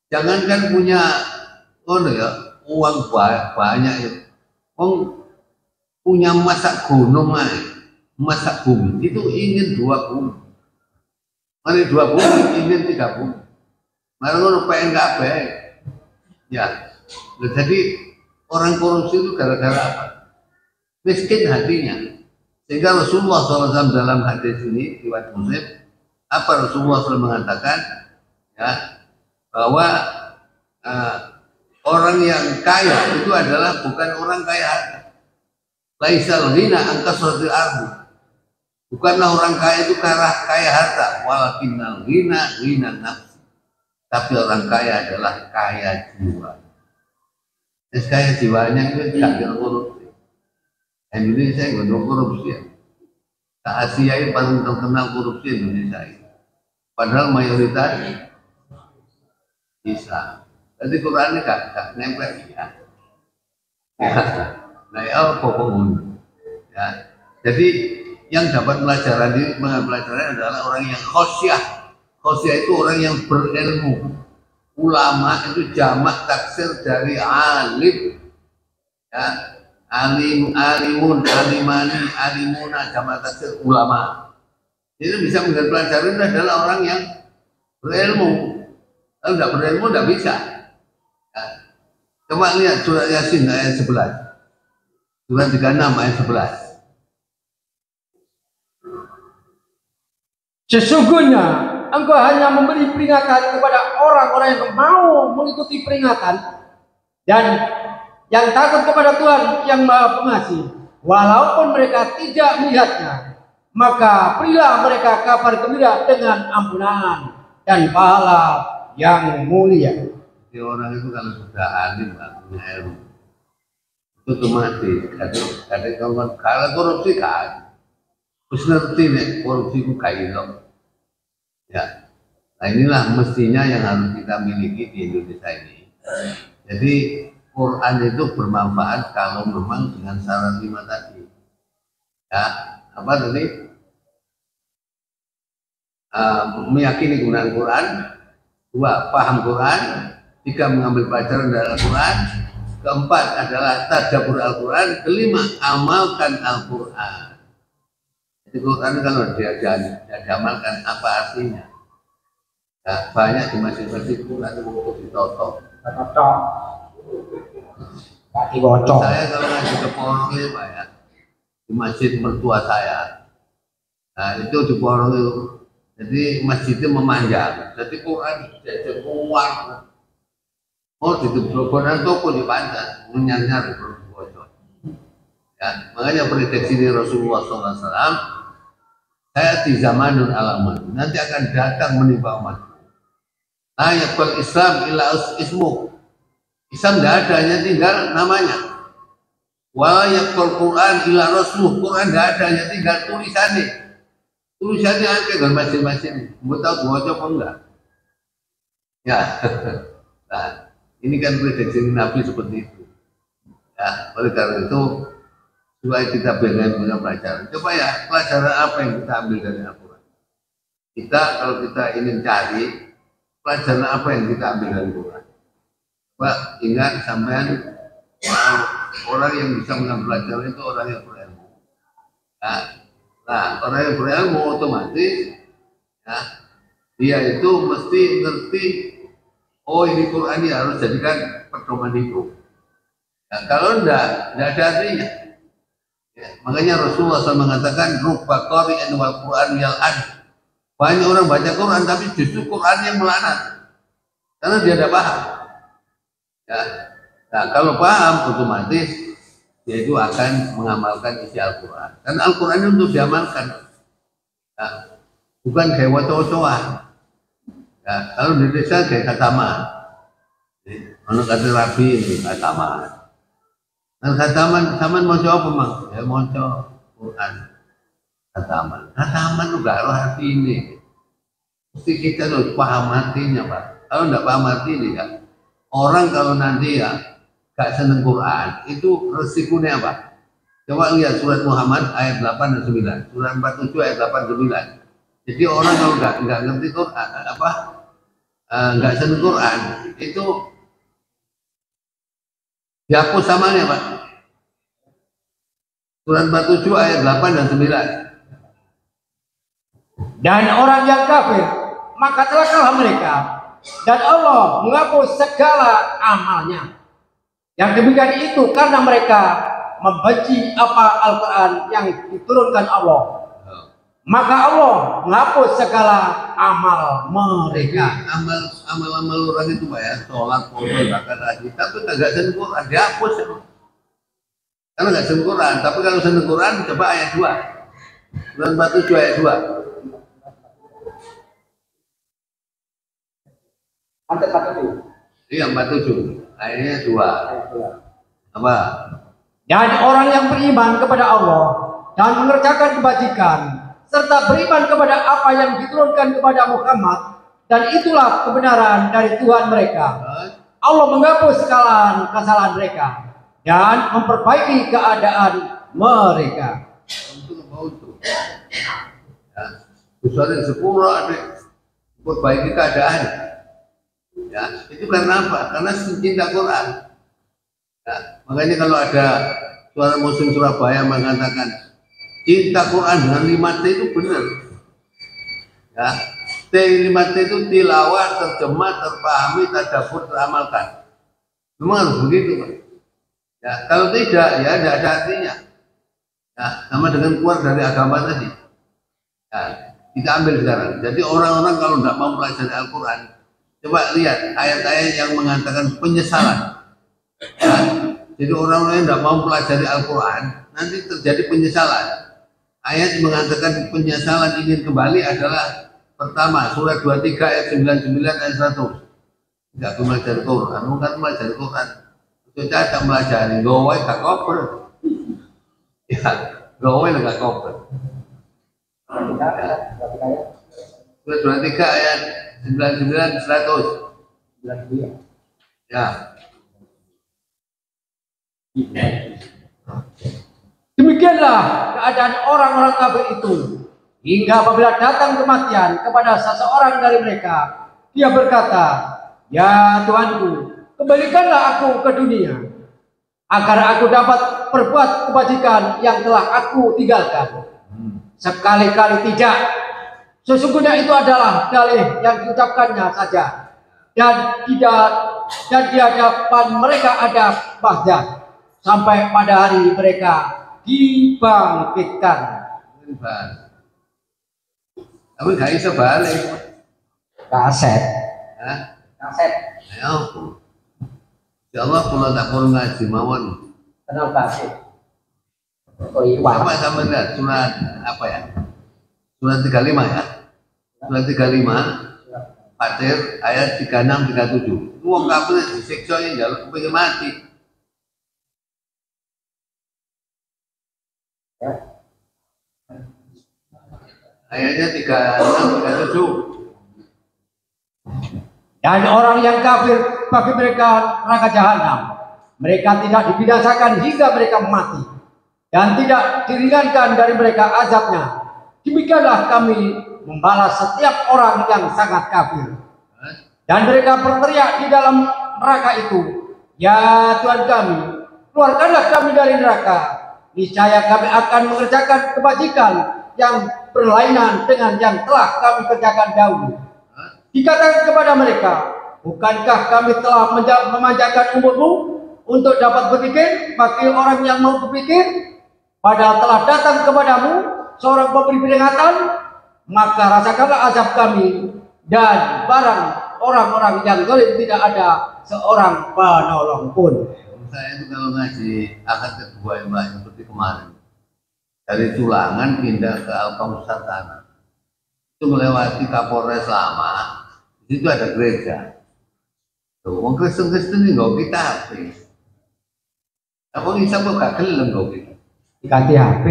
[SPEAKER 1] Jangankan punya uang banyak ya. Punya masak gunung masak bumi itu ingin 2 bumi. Mari 2 bumi ingin 3 bumi. Mari ngono PNKB. Ya. Jadi orang korupsi itu gara-gara apa? Miskin hatinya. Sehingga Rasulullah SAW dalam hadis ini riwayat Muslim, apa Rasulullah SAW mengatakan ya bahwa orang yang kaya itu adalah bukan orang kaya harta. Laisal ghina an kasratil ardi. Bukanlah orang kaya itu kaya harta, walakinnal ghina nafs. Tapi orang kaya adalah kaya jiwa. Kaya jiwanya itu tidak korupsi. Indonesia itu korupsi. Asia ini paling terkenal korupsi Indonesia ini. Padahal mayoritas Islam. Jadi Quran ini gak nempel ya. Nah ya pokoknya. Ya. Jadi yang dapat pelajaran adalah orang yang khosyah. Khosyah itu orang yang berilmu. Ulama itu jamak taksir dari alim. Ya. Alimun, alimani, alimuna, jamak taksir ulama. Jadi bisa menjadi pelajaran adalah orang yang berilmu. Kalau tidak berilmu tidak bisa. Ya. Coba lihat surat Yasin ayat 11. Surat 36 ayat 11.
[SPEAKER 2] Sesungguhnya engkau hanya memberi peringatan kepada orang-orang yang mau mengikuti peringatan dan yang takut kepada Tuhan yang Maha Pengasih, walaupun mereka tidak melihatnya, maka berilah mereka kabar gembira dengan ampunan dan pahala yang mulia.
[SPEAKER 1] Jadi orang itu kalau sudah alim, punya ilmu, itu otomatis. Kalau korupsi kan, terus ngerti nih korupsi itu kayak gitu. Ya, nah inilah mestinya yang harus kita miliki di Indonesia ini. Jadi Quran itu bermanfaat kalau memang dengan syarat 5 tadi. Ya, apa tadi? Meyakini kebenaran Quran, 2 paham Quran, 3 mengambil pelajaran dari Al-Quran, 4 adalah tadabbur Al-Quran, 5 amalkan Al-Quran. Jadi Quran kalau dia diamalkan apa artinya? Ya, banyak di masjid-masjid Quran itu untuk ditotok. Saya kalau ngaji ke Porong itu Pak ya, di masjid mertua saya. Nah itu di Porong itu, jadi masjidnya memanjang. Jadi Quran jadi keluar. Oh di Quran toko di pantai, nyar-nyar di bocor. Ya, makanya prediksi ini Rasulullah SAW, saya di zamanul alamat nanti akan datang menimpa umat. Ayatul Islam ila ismu. Islam tidak ada, hanya tinggal namanya. Wa ayatul Quran ila rasul. Quran tidak ada, hanya tinggal tulisannya. Tulisannya ada dengan masing-masing. Mau tahu baca apa enggak? Ya. Nah, ini kan prediksi Nabi seperti itu. Ya, oleh karena itu supaya kita punya pelajaran. Coba ya, pelajaran apa yang kita ambil dari Al-Quran? Kita kalau kita ingin cari pelajaran apa yang kita ambil dari Quran? Pak, ingat sampean orang yang bisa mengambil pelajaran itu orang yang berilmu. Nah, orang yang berilmu otomatis ya, dia itu mesti ngerti, oh ini Quran ini harus jadikan pedoman hidup. Nah, kalau enggak ada artinya. Ya, makanya Rasulullah SAW mengatakan rubba qari'in wal Quran yal'an. Banyak orang baca Quran tapi justru Quran yang melaknat karena dia tidak paham. Ya. Nah, kalau paham otomatis dia itu akan mengamalkan isi Al-Quran. Karena Al-Quran itu untuk diamalkan. Nah, bukan kayak wacok-wacokan. Ya, kalau di desa kayak kataman. Kalau kata rabi ini kataman. Nah, kataman mau jawab apa, Mang? Ya mau jawab Quran. Kataman itu gak ada arti ini. Mesti kita harus paham artinya, Pak. Kalau tidak paham arti ini, kan? Orang kalau nanti ya gak seneng Quran, itu resikonya apa? Coba lihat surat Muhammad ayat 8 dan 9, surat 47 ayat 8 dan 9. Jadi orang kalau nggak ngerti Quran, nggak seneng Quran, itu dihapus samanya, Pak. Surat 47 ayat 8 dan 9.
[SPEAKER 2] Dan orang yang kafir, maka celakalah mereka, dan Allah menghapus segala amalnya. Yang demikian itu karena mereka membenci apa Al-Quran yang diturunkan Allah. Maka Allah menghapus segala amal mereka.
[SPEAKER 1] Amal orang itu, Pak, ya, sholat, puasa, zakat, haji, tapi kagak seneng Quran, dihapus ya. Karena nggak seneng Quran, tapi kalau seneng Quran coba ayat 2. Surat 47 ayat 2.
[SPEAKER 2] Ayat 47.
[SPEAKER 1] Iya, 47. Ayatnya 2. Apa?
[SPEAKER 2] Dan orang yang beriman kepada Allah dan mengerjakan kebajikan serta beriman kepada apa yang diturunkan kepada Muhammad, dan itulah kebenaran dari Tuhan mereka. Allah menghapus kesalahan mereka dan memperbaiki keadaan mereka.
[SPEAKER 1] Besar sepuluh adik memperbaiki keadaan. Ya, itu karena apa? Karena cinta Quran. Ya, makanya kalau ada suara Muslim Surabaya mengatakan cinta Quran dengan 5T itu benar. Ya, T5T itu tilawah, terjemah, terpahami, tadabbur, teramalkan. Memang harus begitu, Pak. Ya, kalau tidak, ya tidak ada artinya. Ya, sama dengan keluar dari agama tadi. Ya, kita ambil sekarang. Jadi orang-orang kalau tidak mau pelajari Al-Quran, coba lihat ayat-ayat yang mengatakan penyesalan. Ya, jadi orang-orang yang tidak mau pelajari Al-Quran, nanti terjadi penyesalan. Ayat yang mengatakan penyesalan ingin kembali adalah pertama, surat 23 ayat 99 ayat 100. Tidak belajar Quran, bukan belajar Quran. Itu tidak melajari, gawai tak koper. Ya, gawai tak koper. Surat 23 ayat 99 100. Ya.
[SPEAKER 2] Demikianlah keadaan orang-orang kafir itu, hingga apabila datang kematian kepada seseorang dari mereka, dia berkata, "Ya Tuanku, kembalikanlah aku ke dunia, agar aku dapat berbuat kebajikan yang telah aku tinggalkan." Sekali-kali tidak. Sesungguhnya itu adalah dalih yang diucapkannya saja, dan di hadapan mereka ada bahja sampai pada hari mereka dibangkitkan.
[SPEAKER 1] Tapi gak bisa balik.
[SPEAKER 2] Kaset.
[SPEAKER 1] Hah?
[SPEAKER 2] Kaset.
[SPEAKER 1] Ayo. Ya Allah, kalau tak perlu ngaji mawon.
[SPEAKER 2] Kenal kaset.
[SPEAKER 1] Apa sama lihat surat apa ya? Surat 35 ya. Surat 35 Fatir ayat 36 37. Itu wong kafir disiksa yang jaluk kepengin mati. Ayatnya 36 37.
[SPEAKER 2] Dan orang yang kafir bagi mereka neraka jahanam. Mereka tidak dibinasakan hingga mereka mati, dan tidak diringankan dari mereka azabnya. Demikianlah kami membalas setiap orang yang sangat kafir. Dan mereka berteriak di dalam neraka itu. Ya Tuhan kami, keluarkanlah kami dari neraka. Niscaya kami akan mengerjakan kebajikan yang berlainan dengan yang telah kami kerjakan dahulu. Dikatakan kepada mereka, bukankah kami telah memanjangkan umurmu untuk dapat berpikir bagi orang yang mau berpikir? Padahal telah datang kepadamu seorang pemberi peringatan, maka rasakanlah azab kami, dan barang orang-orang yang zalim tidak ada seorang penolong pun.
[SPEAKER 1] Saya itu kalau ngaji akad kedua Mbak, seperti kemarin dari Tulangan pindah ke Alkamsat sana, itu melewati Kapolres lama, di situ ada gereja. Tuh, orang Kristen ini nggak kita HP. Apa bisa kok gak gelem kok kita?
[SPEAKER 2] Diganti HP.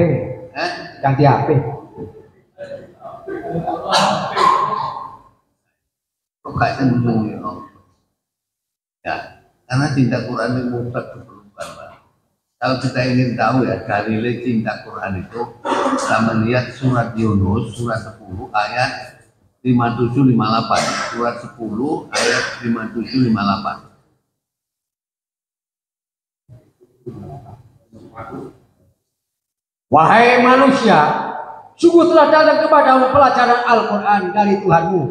[SPEAKER 2] Ganti HP.
[SPEAKER 1] Kok gak seneng ya? Karena cinta Quran itu mutlak diperlukan, Pak. Kalau kita ingin tahu ya, dalil cinta Quran itu, kita melihat surat Yunus, surat 10 ayat 57-58. Surat 10 ayat 57-58.
[SPEAKER 2] Wahai manusia, sungguh telah datang kepadamu pelajaran Al-Quran dari Tuhanmu,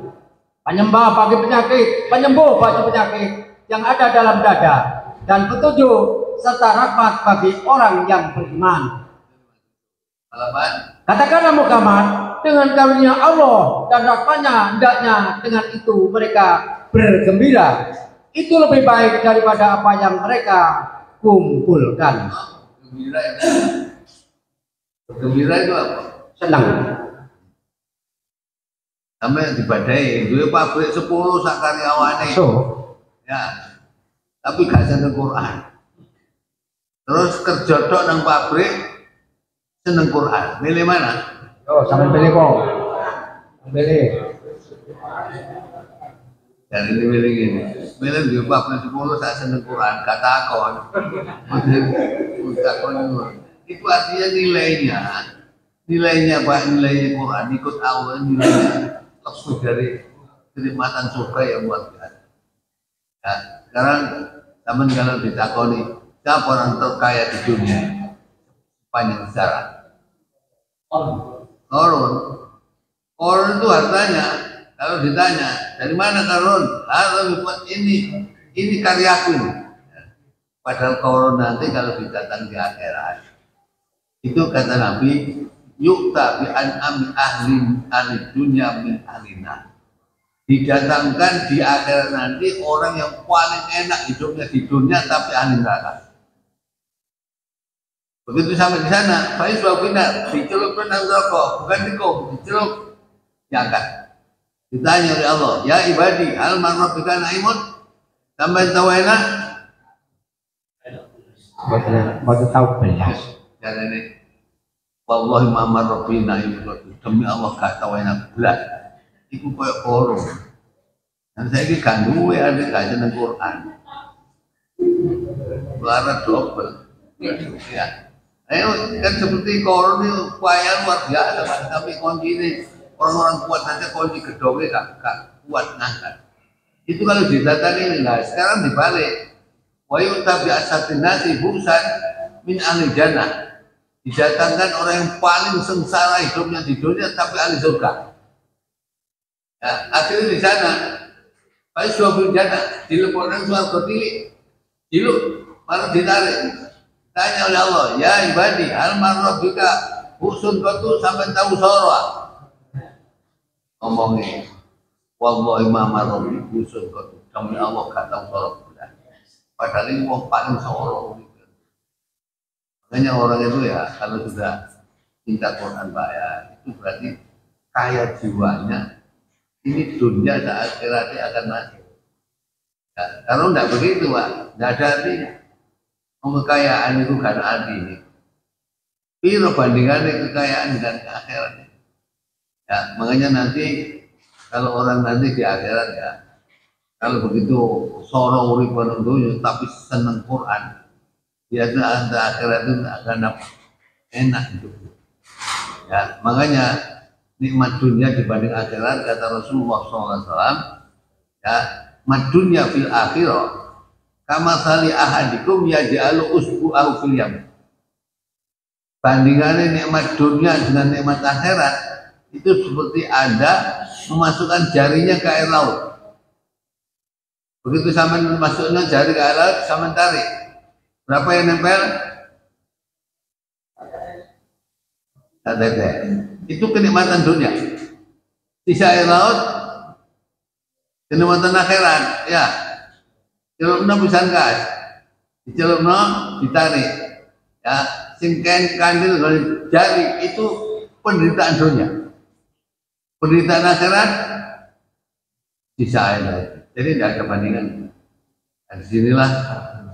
[SPEAKER 2] penyembah bagi penyakit, penyembuh bagi penyakit yang ada dalam dada, dan petunjuk serta rahmat bagi orang yang beriman. Katakanlah Muhammad, dengan karunia Allah dan rahmatnya, hendaknya dengan itu mereka bergembira. Itu lebih baik daripada apa yang mereka kumpulkan.
[SPEAKER 1] Gembira itu apa?
[SPEAKER 2] Senang.
[SPEAKER 1] Sampai yang dibadai, dua pabrik 10 sak karyawane.
[SPEAKER 2] So,
[SPEAKER 1] ya, tapi gak seneng Quran. Terus kerja tok nang pabrik seneng Quran. Milih mana?
[SPEAKER 2] oh sampai pilih kok. Pilih.
[SPEAKER 1] Dan ini milih gini. Milih dua pabrik 10 sak seneng Quran. Kata akon. Itu artinya nilainya Pak, nilainya Quran ikut Allah, nilainya lebih dari kenikmatan surga yang luar biasa. Ya, sekarang teman kalau ditakoni siapa orang terkaya di dunia sepanjang sejarah? Korun itu hartanya. Kalau ditanya dari mana Korun? Ini karyaku ini. Padahal korun nanti kalau didatang di akhirat, itu kata Nabi, yukta bi an'ami ahli dunia min ahlina. Didatangkan di akhirat nanti orang yang paling enak hidupnya di dunia tapi ahli neraka. Begitu sampai di sana, Faiz benar, dicelupkan dalam neraka, bukan dicelup, diangkat. Ditanya oleh Allah, ya ibadi, hal man rabbika na'imun? Sampai tahu enak?
[SPEAKER 2] Baru tahu belas.
[SPEAKER 1] Dan ini wallahi mamar rabbina demi Allah gak tahu enak belas. Iku koyo korum. Dan saya ini gak duwe adik gak jeneng Quran. Larat double. Ya. Ayo kan seperti korum itu upaya luar biasa, tapi kunci ini orang-orang kuat saja kunci gedongnya gak kuat ngangkat. Itu kalau didatangi enggak. Sekarang dibalik. Wa yutabi asatinati busan min ahli jannah. Didatangkan orang yang paling sengsara hidupnya di dunia tapi ahli surga. Ya, akhirnya di sana Pak Suhabil jannah dilepaskan suarga diluk malah ditarik. Tanya oleh Allah, ya ibadi, hal marrabbika husun kotu sampai tahu sora. Ngomongnya, wallahi ma marrabbi husun kotu demi Allah gak tahu sora. Padahal ini orang paling seorang. Makanya orang itu ya kalau sudah cinta Quran Pak ya, itu berarti kaya jiwanya. Ini dunia dan akhiratnya akan mati. Ya, kalau tidak begitu Pak, tidak ada artinya. Kekayaan itu kan arti. Piro bandingannya kekayaan dan akhiratnya. Ya, makanya nanti kalau orang nanti di akhirat ya, kalau begitu soro uripan dunia tapi seneng Quran, biasa akhirat itu akan enak itu. Ya, makanya nikmat dunia dibanding akhirat kata Rasulullah SAW, ya, mat dunia fil akhirah kama sali ahadikum yaj'alu usbu'ahu fil yam. Bandingannya nikmat dunia dengan nikmat akhirat itu seperti Anda memasukkan jarinya ke air laut. Begitu sama masuknya jari ke air laut, sama tarik. Berapa yang nempel? Ada. Itu kenikmatan dunia. Sisa air laut, kenikmatan akhirat. Ya, celupno pisan gas, dicelupno ditarik. Ya, singkain kandil jari itu penderitaan dunia. Penderitaan akhirat sisa air laut. Jadi tidak ada bandingan. Dan disinilah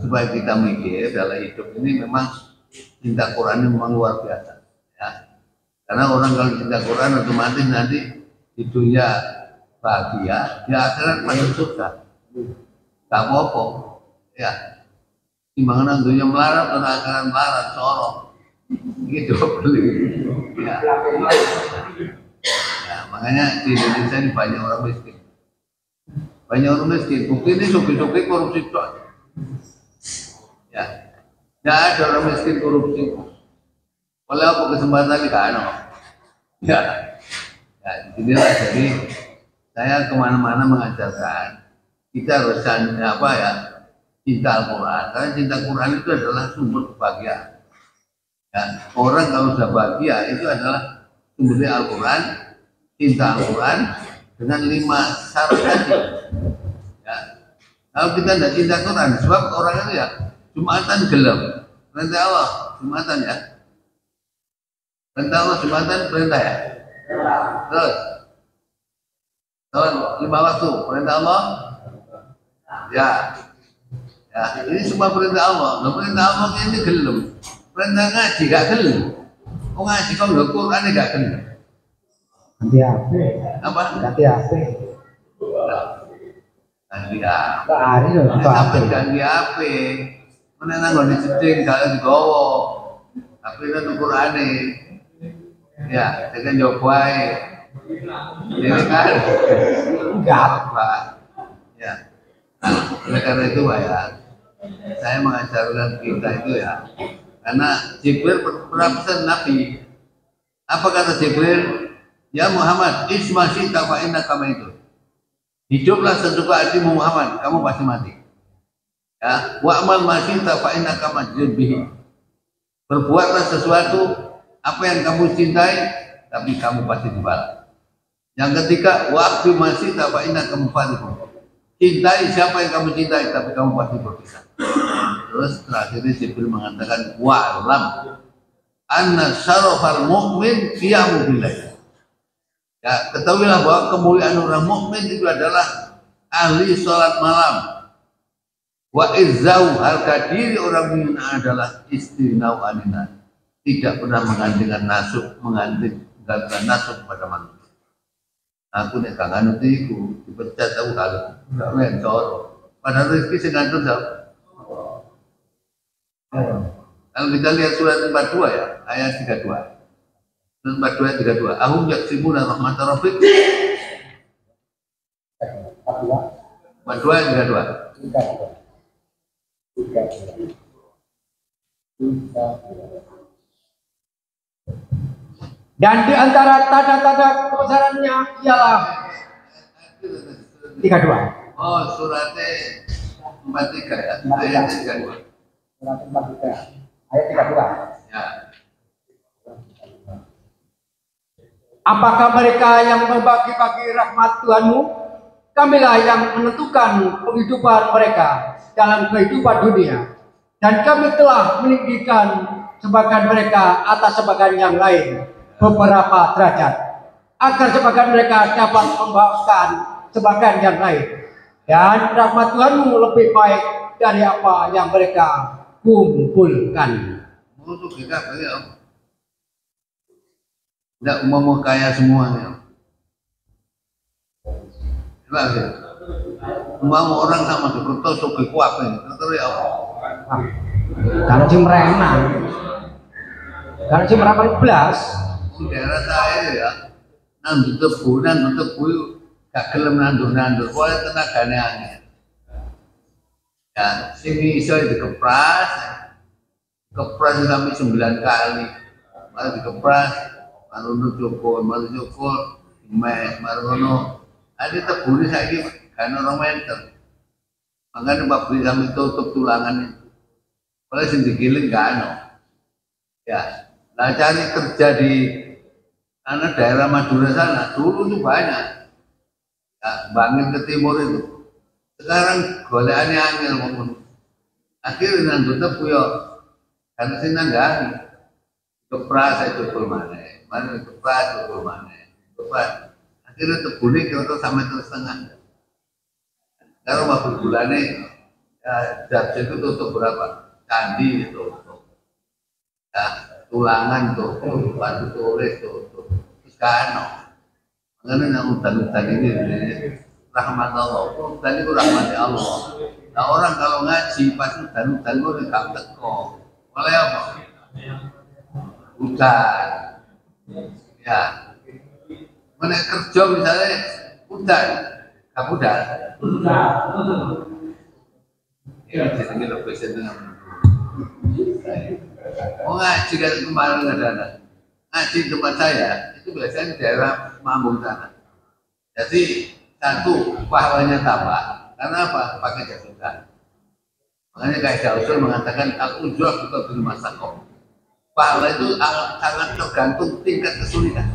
[SPEAKER 1] supaya kita mikir dalam hidup ini memang cinta Quran ini memang luar biasa. Ya. Karena orang kalau cinta Quran otomatis nanti di dunia bahagia, di akhirat masuk surga. Tak apa-apa. Ya. Timbangan dunia melarat, orang akhirat melarat, sorong. Gitu beli. Ya. Ya, makanya di Indonesia ini banyak orang miskin. Banyak orang miskin. Bukti ini suki-suki korupsi itu. Ya. Tidak ada orang miskin korupsi. Oleh apa kesempatan ini kan? Ya. Ya, inilah jadi saya kemana-mana mengajarkan kita harus apa ya, cinta Al-Quran. Karena cinta Quran itu adalah sumber kebahagiaan. Ya, orang kalau sudah bahagia itu adalah sumbernya Al-Quran, cinta Al-Quran dengan 5 syarat tadi. Ya. Kalau kita tidak cinta Quran, sebab orang itu ya Jumatan gelap, perintah Allah Jumatan ya, perintah Allah Jumatan perintah ya. Terus tahun 5 waktu perintah Allah ya. Ya, ini semua perintah Allah. Nah, perintah Allah ini gelem. Perintah ngaji gak gelem. Oh ngaji kok nggak Quran gak gelem.
[SPEAKER 2] Ganti HP.
[SPEAKER 1] Apa?
[SPEAKER 2] Ganti HP.
[SPEAKER 1] Ganti HP.
[SPEAKER 2] Hari loh, HP.
[SPEAKER 1] Ganti HP. Mana nggak diceting kalau digowo. HP itu Quran ya, dengan jawab ini kan enggak apa. Ya. Oleh karena itu Pak ya, saya mengajarkan kita itu ya, karena Jibril pernah pesan Nabi. Apa kata Jibril? Ya Muhammad, ismasyi ta'fa'inna kama itu. Hiduplah sesuka hatimu Muhammad, kamu pasti mati. Ya, wa'amal masyi ta'fa'inna kama jilbihi. Berbuatlah sesuatu apa yang kamu cintai, tapi kamu pasti dibalas. Yang ketiga, wa'afi masyi ta'fa'inna kamu fariqun. Cintai siapa yang kamu cintai, tapi kamu pasti berpisah. Terus terakhirnya Jibril mengatakan wa'lam anna syarafal mu'min qiyamu billah. Ya, ketahuilah bahwa kemuliaan orang mukmin itu adalah ahli sholat malam. Wa izzau, harga diri orang mukmin adalah istinau anina. Tidak pernah menggantikan nasib kepada manusia. Aku nek gak nganut iku dipecat aku kalau gak mencor. Padahal rezeki sing ngatur jauh. Kalau kita lihat surat 42 ya, ayat 32. Surat 42 ayat 32. Ahum yaksimuna rahmatar rabbik. 42 ayat 32.
[SPEAKER 2] Dan di antara tanda-tanda kebesarannya ialah 32.
[SPEAKER 1] Oh, suratnya 43 ya, ayat 32.
[SPEAKER 2] Surat 43, ayat 32.
[SPEAKER 1] Ya.
[SPEAKER 2] Apakah mereka yang membagi-bagi rahmat Tuhanmu? Kamilah yang menentukan penghidupan mereka dalam kehidupan dunia. Dan kami telah meninggikan sebagian mereka atas sebagian yang lain beberapa derajat, agar sebagian mereka dapat membawakan sebagian yang lain. Dan rahmat Tuhanmu lebih baik dari apa yang mereka kumpulkan.
[SPEAKER 1] Untuk kita beliau tidak mau kaya semuanya. Mau orang sama seperti suki kuat ini, terus ya apa?
[SPEAKER 2] Kalau cimreman, kalau cimreman belas.
[SPEAKER 1] Daerah saya ya, nandur tebu gak gelem nandur, boleh tenaganya angin. Ya, sini iso dikepras, kepras sampai 9 kali, malah dikepras, malu cukur, malu ada teburi saya karena orang meter, makanya pabrik sampai tutup tulangan itu, kalau sing digiling gak ano, ya, nah cari kerja di karena daerah Madura sana dulu tuh banyak, ya, Bangil ke timur itu. Sekarang goleannya angel ngomong. Akhirnya nanti puyo karena sini nggak kepras saya cukup mana kepras cukup mana kepras. Akhirnya terbuli kira sampai terus setengah. Kalau waktu bulannya jam itu tutup berapa? Candi tutup, ya, tulangan tutup, batu tulis tutup, terus kano. Makanya yang hutan-hutan ini rahmat Allah, dan itu rahmat Allah. Nah orang kalau ngaji pasti dan itu tidak teko. Oleh apa? Hutan. Ya. Mana kerja misalnya hutan, kabudan. Ini jadi lebih senang. Oh ngaji kan kemarin ada. Ngaji tempat saya itu biasanya daerah Mambung sana. Jadi satu pahalanya tambah karena apa? Pakai jasa. Makanya kayak Usul mengatakan al-ujrah bukan bil masakoh. Pahala itu sangat tergantung tingkat kesulitan.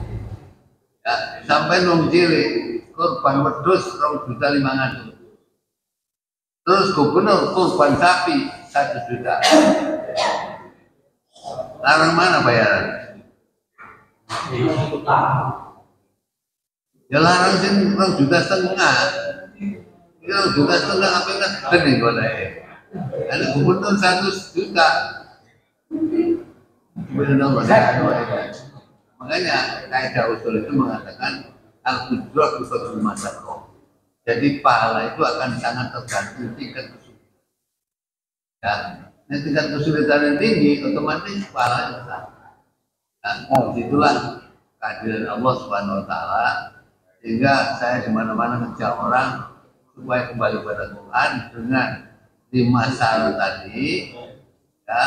[SPEAKER 1] Ya, sampai nong cilik korban wedhus 2.500.000. Terus gubernur korban sapi 1 juta. Larang mana bayaran? Ya larang sih 2,5 juta. Ya 2,5 juta apa kan gede golek. Ada gubernur 1 juta. Makanya kaidah usul itu mengatakan al-ujrah usul masakoh. Jadi pahala itu akan sangat tergantung tingkat kesulitan. Ya, nah, tingkat kesulitan yang tinggi otomatis pahalanya besar. Nah, disitulah keadilan Allah Subhanahu Wa Taala. Sehingga saya di mana-mana ngejak orang supaya kembali pada Quran dengan 5 syarat tadi, ya.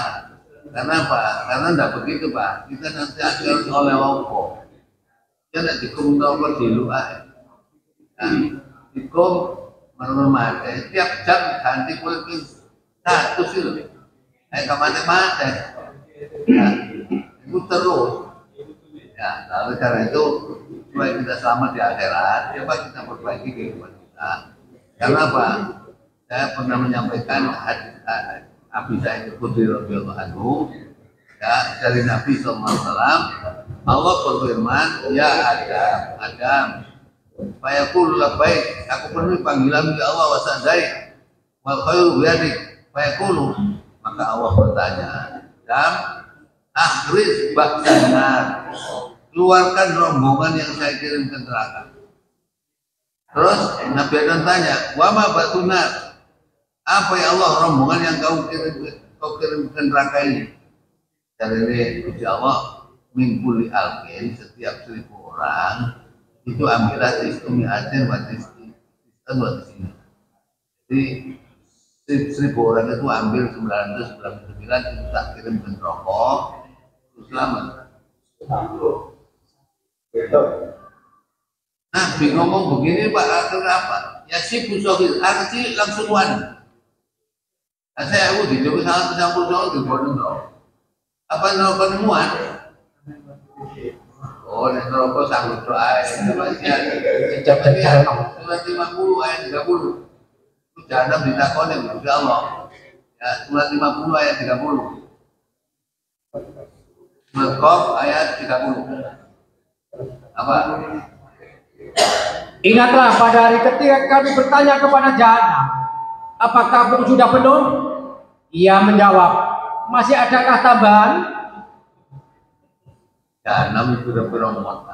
[SPEAKER 1] Karena apa? Karena tidak begitu Pak. Kita nanti akan oleh Allah. Kita tidak dikum tahu di luar. Dikum merumah. Tiap jam ganti politik 1 sih loh. Kemana-mana. Ya, itu terus. Ya, lalu karena itu supaya kita selamat di akhirat, coba kita perbaiki kehidupan kita. Karena apa? Saya pernah menyampaikan hadis Abi Sa'id Al-Khudri radhiyallahu anhu, ya, dari Nabi SAW. Allah berfirman, ya Adam, fayaqulu labbaik, aku penuhi panggilan ya Allah wa sa'daik, wal khairu biyadik, fayaqulu, maka Allah bertanya, Adam, akhriz ba'sanar, keluarkan rombongan yang saya kirim ke neraka. Terus Nabi Adam tanya, wama batunar, apa ya Allah rombongan yang kau kirim ke neraka ini? Dari Gusti Allah, mingkuli alkin, setiap 1.000 orang itu ambillah istumi atin buat istri buat sini. Jadi 1.000 orang itu ambil 999 itu tak kirim ke neraka, itu selamat. Nah, ngomong begini Pak, akhirnya apa? Ya si busohil, arti langsung wan. Saya di Jawa sangat mencampur soal di Bodoh. Apa neraka nemuan? Oh, neraka sanggup doa. Surat 50 ayat 30. Jangan ditakoni Gusti Allah. Ya, surat 50 ayat 30. Surat Qaf ayat 30. Apa?
[SPEAKER 2] Ingatlah pada hari ketika kami bertanya kepada Jahanam, apakah kamu sudah penuh? Ia menjawab, masih adakah tambahan?
[SPEAKER 1] Jahanam itu sudah beromot.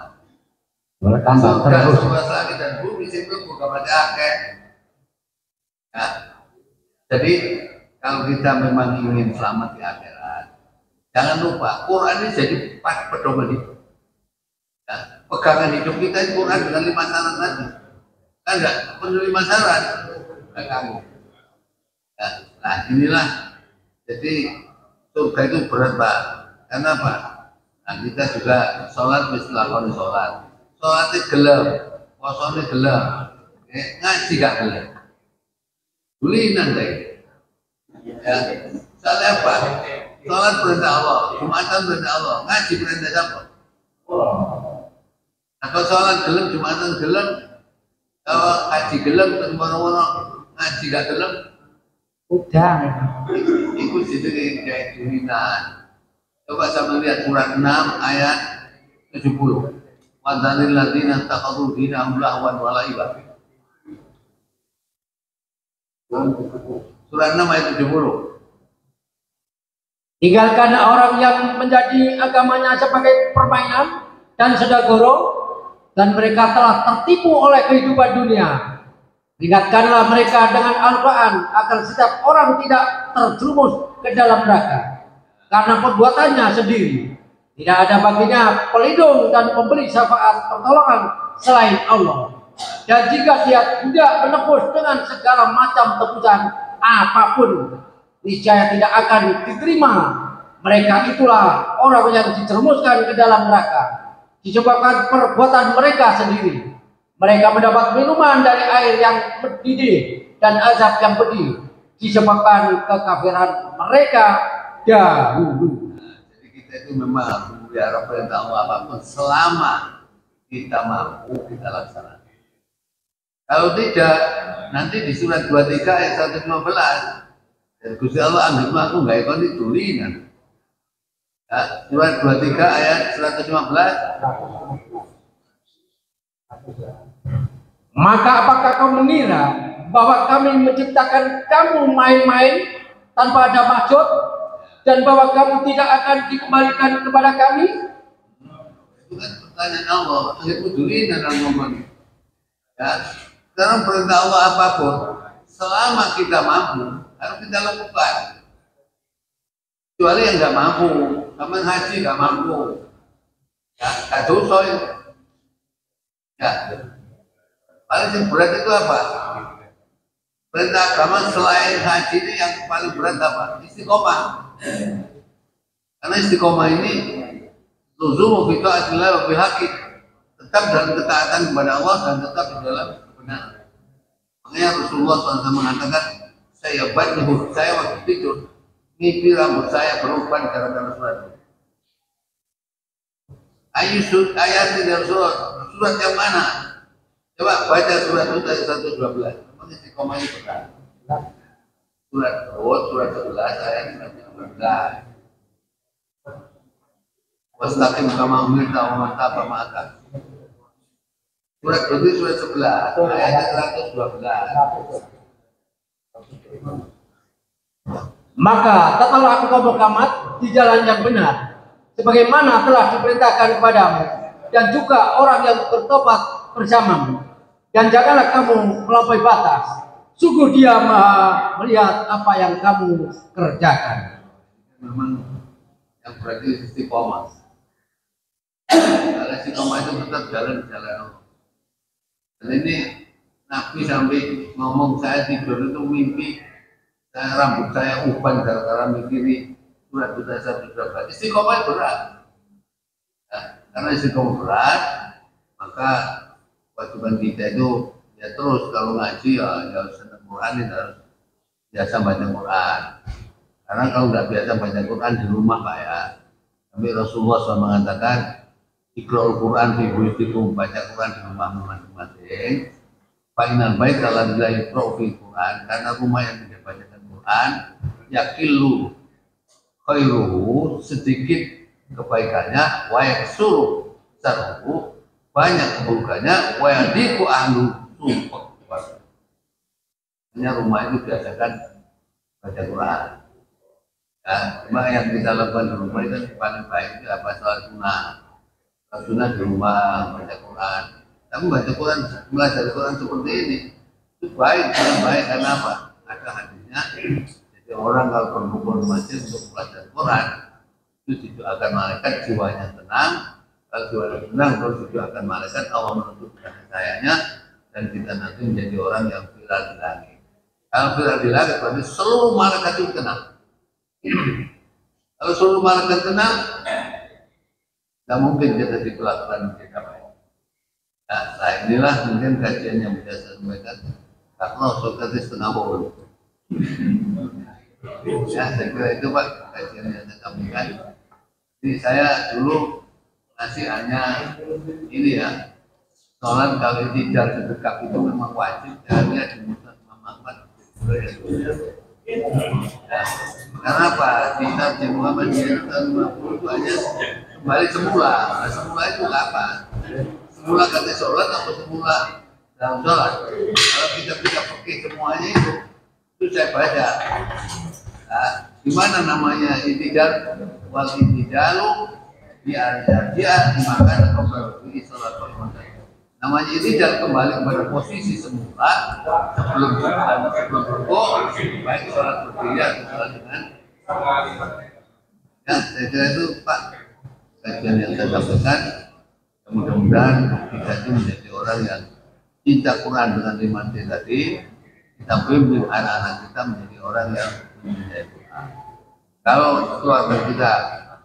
[SPEAKER 2] Boleh tambah terus.
[SPEAKER 1] Langit dan bumi itu bukan pada akhir. Nah, jadi kalau kita memang ingin selamat di akhirat, jangan lupa Quran ini jadi pedoman hidup. Ya, pegangan hidup kita itu Quran dengan 5 syarat tadi. Kan enggak penuh 5 syarat, enggak kamu. Ya, nah inilah jadi surga itu berat Pak. Karena apa? Nah kita juga sholat mesti lakoni sholat. Sholatnya gelap, puasanya gelap, ngaji gak gelap. Bulinan deh. Ya, soalnya apa? Sholat perintah Allah, Jumatan perintah Allah, ngaji perintah siapa? Nah, kalau sholat gelap, Jumatan gelap, kalau ngaji gelap, dan orang-orang ngaji gak gelap,
[SPEAKER 2] udah.
[SPEAKER 1] ikut situ kayak bulinan. Coba saya melihat surat 6 ayat 70. Wadhanil ladzina takhadhu dinahum lahwan wa la'iba. Surat 6 ayat 70.
[SPEAKER 2] Tinggalkan orang yang menjadi agamanya sebagai permainan dan sedekah, dan mereka telah tertipu oleh kehidupan dunia. Ingatkanlah mereka dengan Al-Quran agar setiap orang tidak terjerumus ke dalam neraka karena perbuatannya sendiri. Tidak ada baginya pelindung dan pemberi syafaat pertolongan selain Allah. Dan jika dia tidak menebus dengan segala macam tebusan apapun, niscaya tidak akan diterima. Mereka itulah orang yang dijerumuskan ke dalam neraka disebabkan perbuatan mereka sendiri. Mereka mendapat minuman dari air yang mendidih dan azab yang pedih disebabkan kekafiran mereka dahulu.
[SPEAKER 1] Jadi kita itu memang memelihara perintah Allah apapun selama kita mampu kita laksanakan. Kalau tidak, nanti di surat 23 ayat 115 dan Gusti Allah anggap aku nggak ikut ditulinan. Ya, surat 23 ayat 115.
[SPEAKER 2] Maka apakah kau mengira bahwa kami menciptakan kamu main-main tanpa ada maksud dan bahwa kamu tidak akan dikembalikan kepada kami?
[SPEAKER 1] Itu kan pertanyaan Allah, anggap ditulinan dalam ngomong. Ya, sekarang perintah Allah apapun, selama kita mampu, harus kita lakukan. Kecuali yang nggak mampu, sama haji nggak mampu, ya, nggak dosa ya. Ya, paling berat itu apa? Perintah agama selain haji ini yang paling berat apa? Istiqomah. Karena istiqomah ini luzumu fi ta'atillah wa bihaqi, tetap dalam ketaatan kepada Allah dan tetap di dalam kebenaran. Makanya Rasulullah SAW mengatakan, saya waktu tidur mimpi rambut saya beruban gara-gara surat. Ayat dari surat yang mana? Coba baca surat itu ayat 112. Memang istiqomah itu benar. Surat 11 ayat 112. Wastaqim kama umirta wa man taba ma'aka. Surat itu surat 11 ayat 112.
[SPEAKER 2] Maka tetaplah engkau Muhammad di jalan yang benar, sebagaimana telah diperintahkan kepadamu, dan juga orang yang bertobat bersamamu. Dan janganlah kamu melampaui batas. Sungguh Dia Maha melihat apa yang kamu kerjakan.
[SPEAKER 1] Memang yang berarti istiqomah. Kalau istiqomah itu tetap jalan di jalan Allah. Dan ini Nabi sampai ngomong saya tidur itu mimpi rambut saya uban gara-gara mikiri surat saya sudah istiqomah berat. Nah, karena istiqomah berat, maka kewajiban kita itu ya terus kalau ngaji ya harus senang Quran, harus biasa baca Quran. Karena kalau nggak biasa baca Quran di rumah Pak ya, tapi Rasulullah SAW mengatakan Iqra'ul Quran fi buyutikum, baca Quran di rumah masing-masing. Fa'inal baik kalau bila iqra'u fi Quran, karena rumah yang tidak bacakan Quran yakillu khairuhu, sedikit kebaikannya, wa yaksuru syarruhu, banyak keburukannya, wa yadiku ahlu sumpah. Hanya rumah itu biasakan baca Quran. Ya, cuma yang kita lakukan di rumah itu paling baik itu apa? Sholat sunnah. Sholat sunnah di rumah, baca Quran. Tapi baca Quran, belajar Quran seperti ini itu baik, karena apa? Ada hadisnya. Jadi orang kalau berkumpul di masjid untuk belajar Quran, itu akan malaikat jiwanya tenang. Kalau jiwanya tenang, terus itu akan malaikat Allah menuntut kasih sayangnya, dan kita nanti menjadi orang yang viral di langit. Kalau tidak dilarang berarti seluruh malaikat itu kena. Kalau seluruh malaikat kena, tidak mungkin kita diperlakukan kita. Nah inilah mungkin kajian yang bisa saya sampaikan. Karena Sokrates setengah bohong. Ya, saya kira itu Pak kajian yang saya sampaikan. Jadi saya dulu masih hanya ini ya, sholat kalau tidak sedekap itu memang wajib. Caranya di Musnad Imam Ahmad. Nah, kenapa di Tarjih Muhammadiyah tahun 50 itu hanya kembali semula. Nah, semula itu apa? Semula kata sholat atau semula dalam sholat? Kalau kita pakai semuanya itu saya baca. Nah, di mana namanya intidal? Wal intidalu dia dimakan kembali sholat Ramadan. Namanya intidal kembali kepada posisi semula sebelum rukuk, baik sholat berdiri atau sholat dengan. Ya, saya kira itu Pak kajian yang saya sampaikan. Mudah-mudahan kita itu menjadi orang yang cinta Quran dengan 5D tadi. Kita bimbing anak-anak kita menjadi orang yang mencintai Quran. Kalau keluarga kita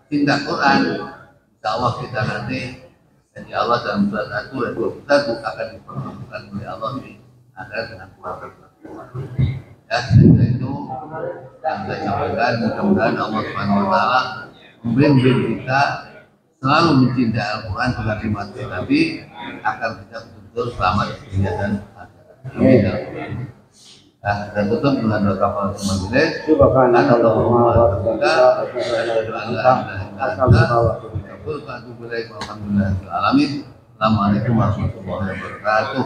[SPEAKER 1] cinta Quran, insya Allah kita nanti jadi Allah dalam surat Al-Quran kita akan dipertemukan oleh Allah di akhirat dengan keluarga. Ya, sehingga itu yang saya sampaikan. Mudah-mudahan Allah Subhanahu Wa Taala membimbing kita selalu mencintai Al-Quran dengan 5D Nabi agar kita betul-betul selamat di dunia dan akhirat. Amin. Nah, dan tutup dengan doa kafaratul majelis. Subhanallahumma wa bihamdihi asyhadu an la ilaha illa anta astaghfiruka wa atubu ilaik. Alhamdulillahirabbil alamin. Assalamualaikum warahmatullahi wabarakatuh.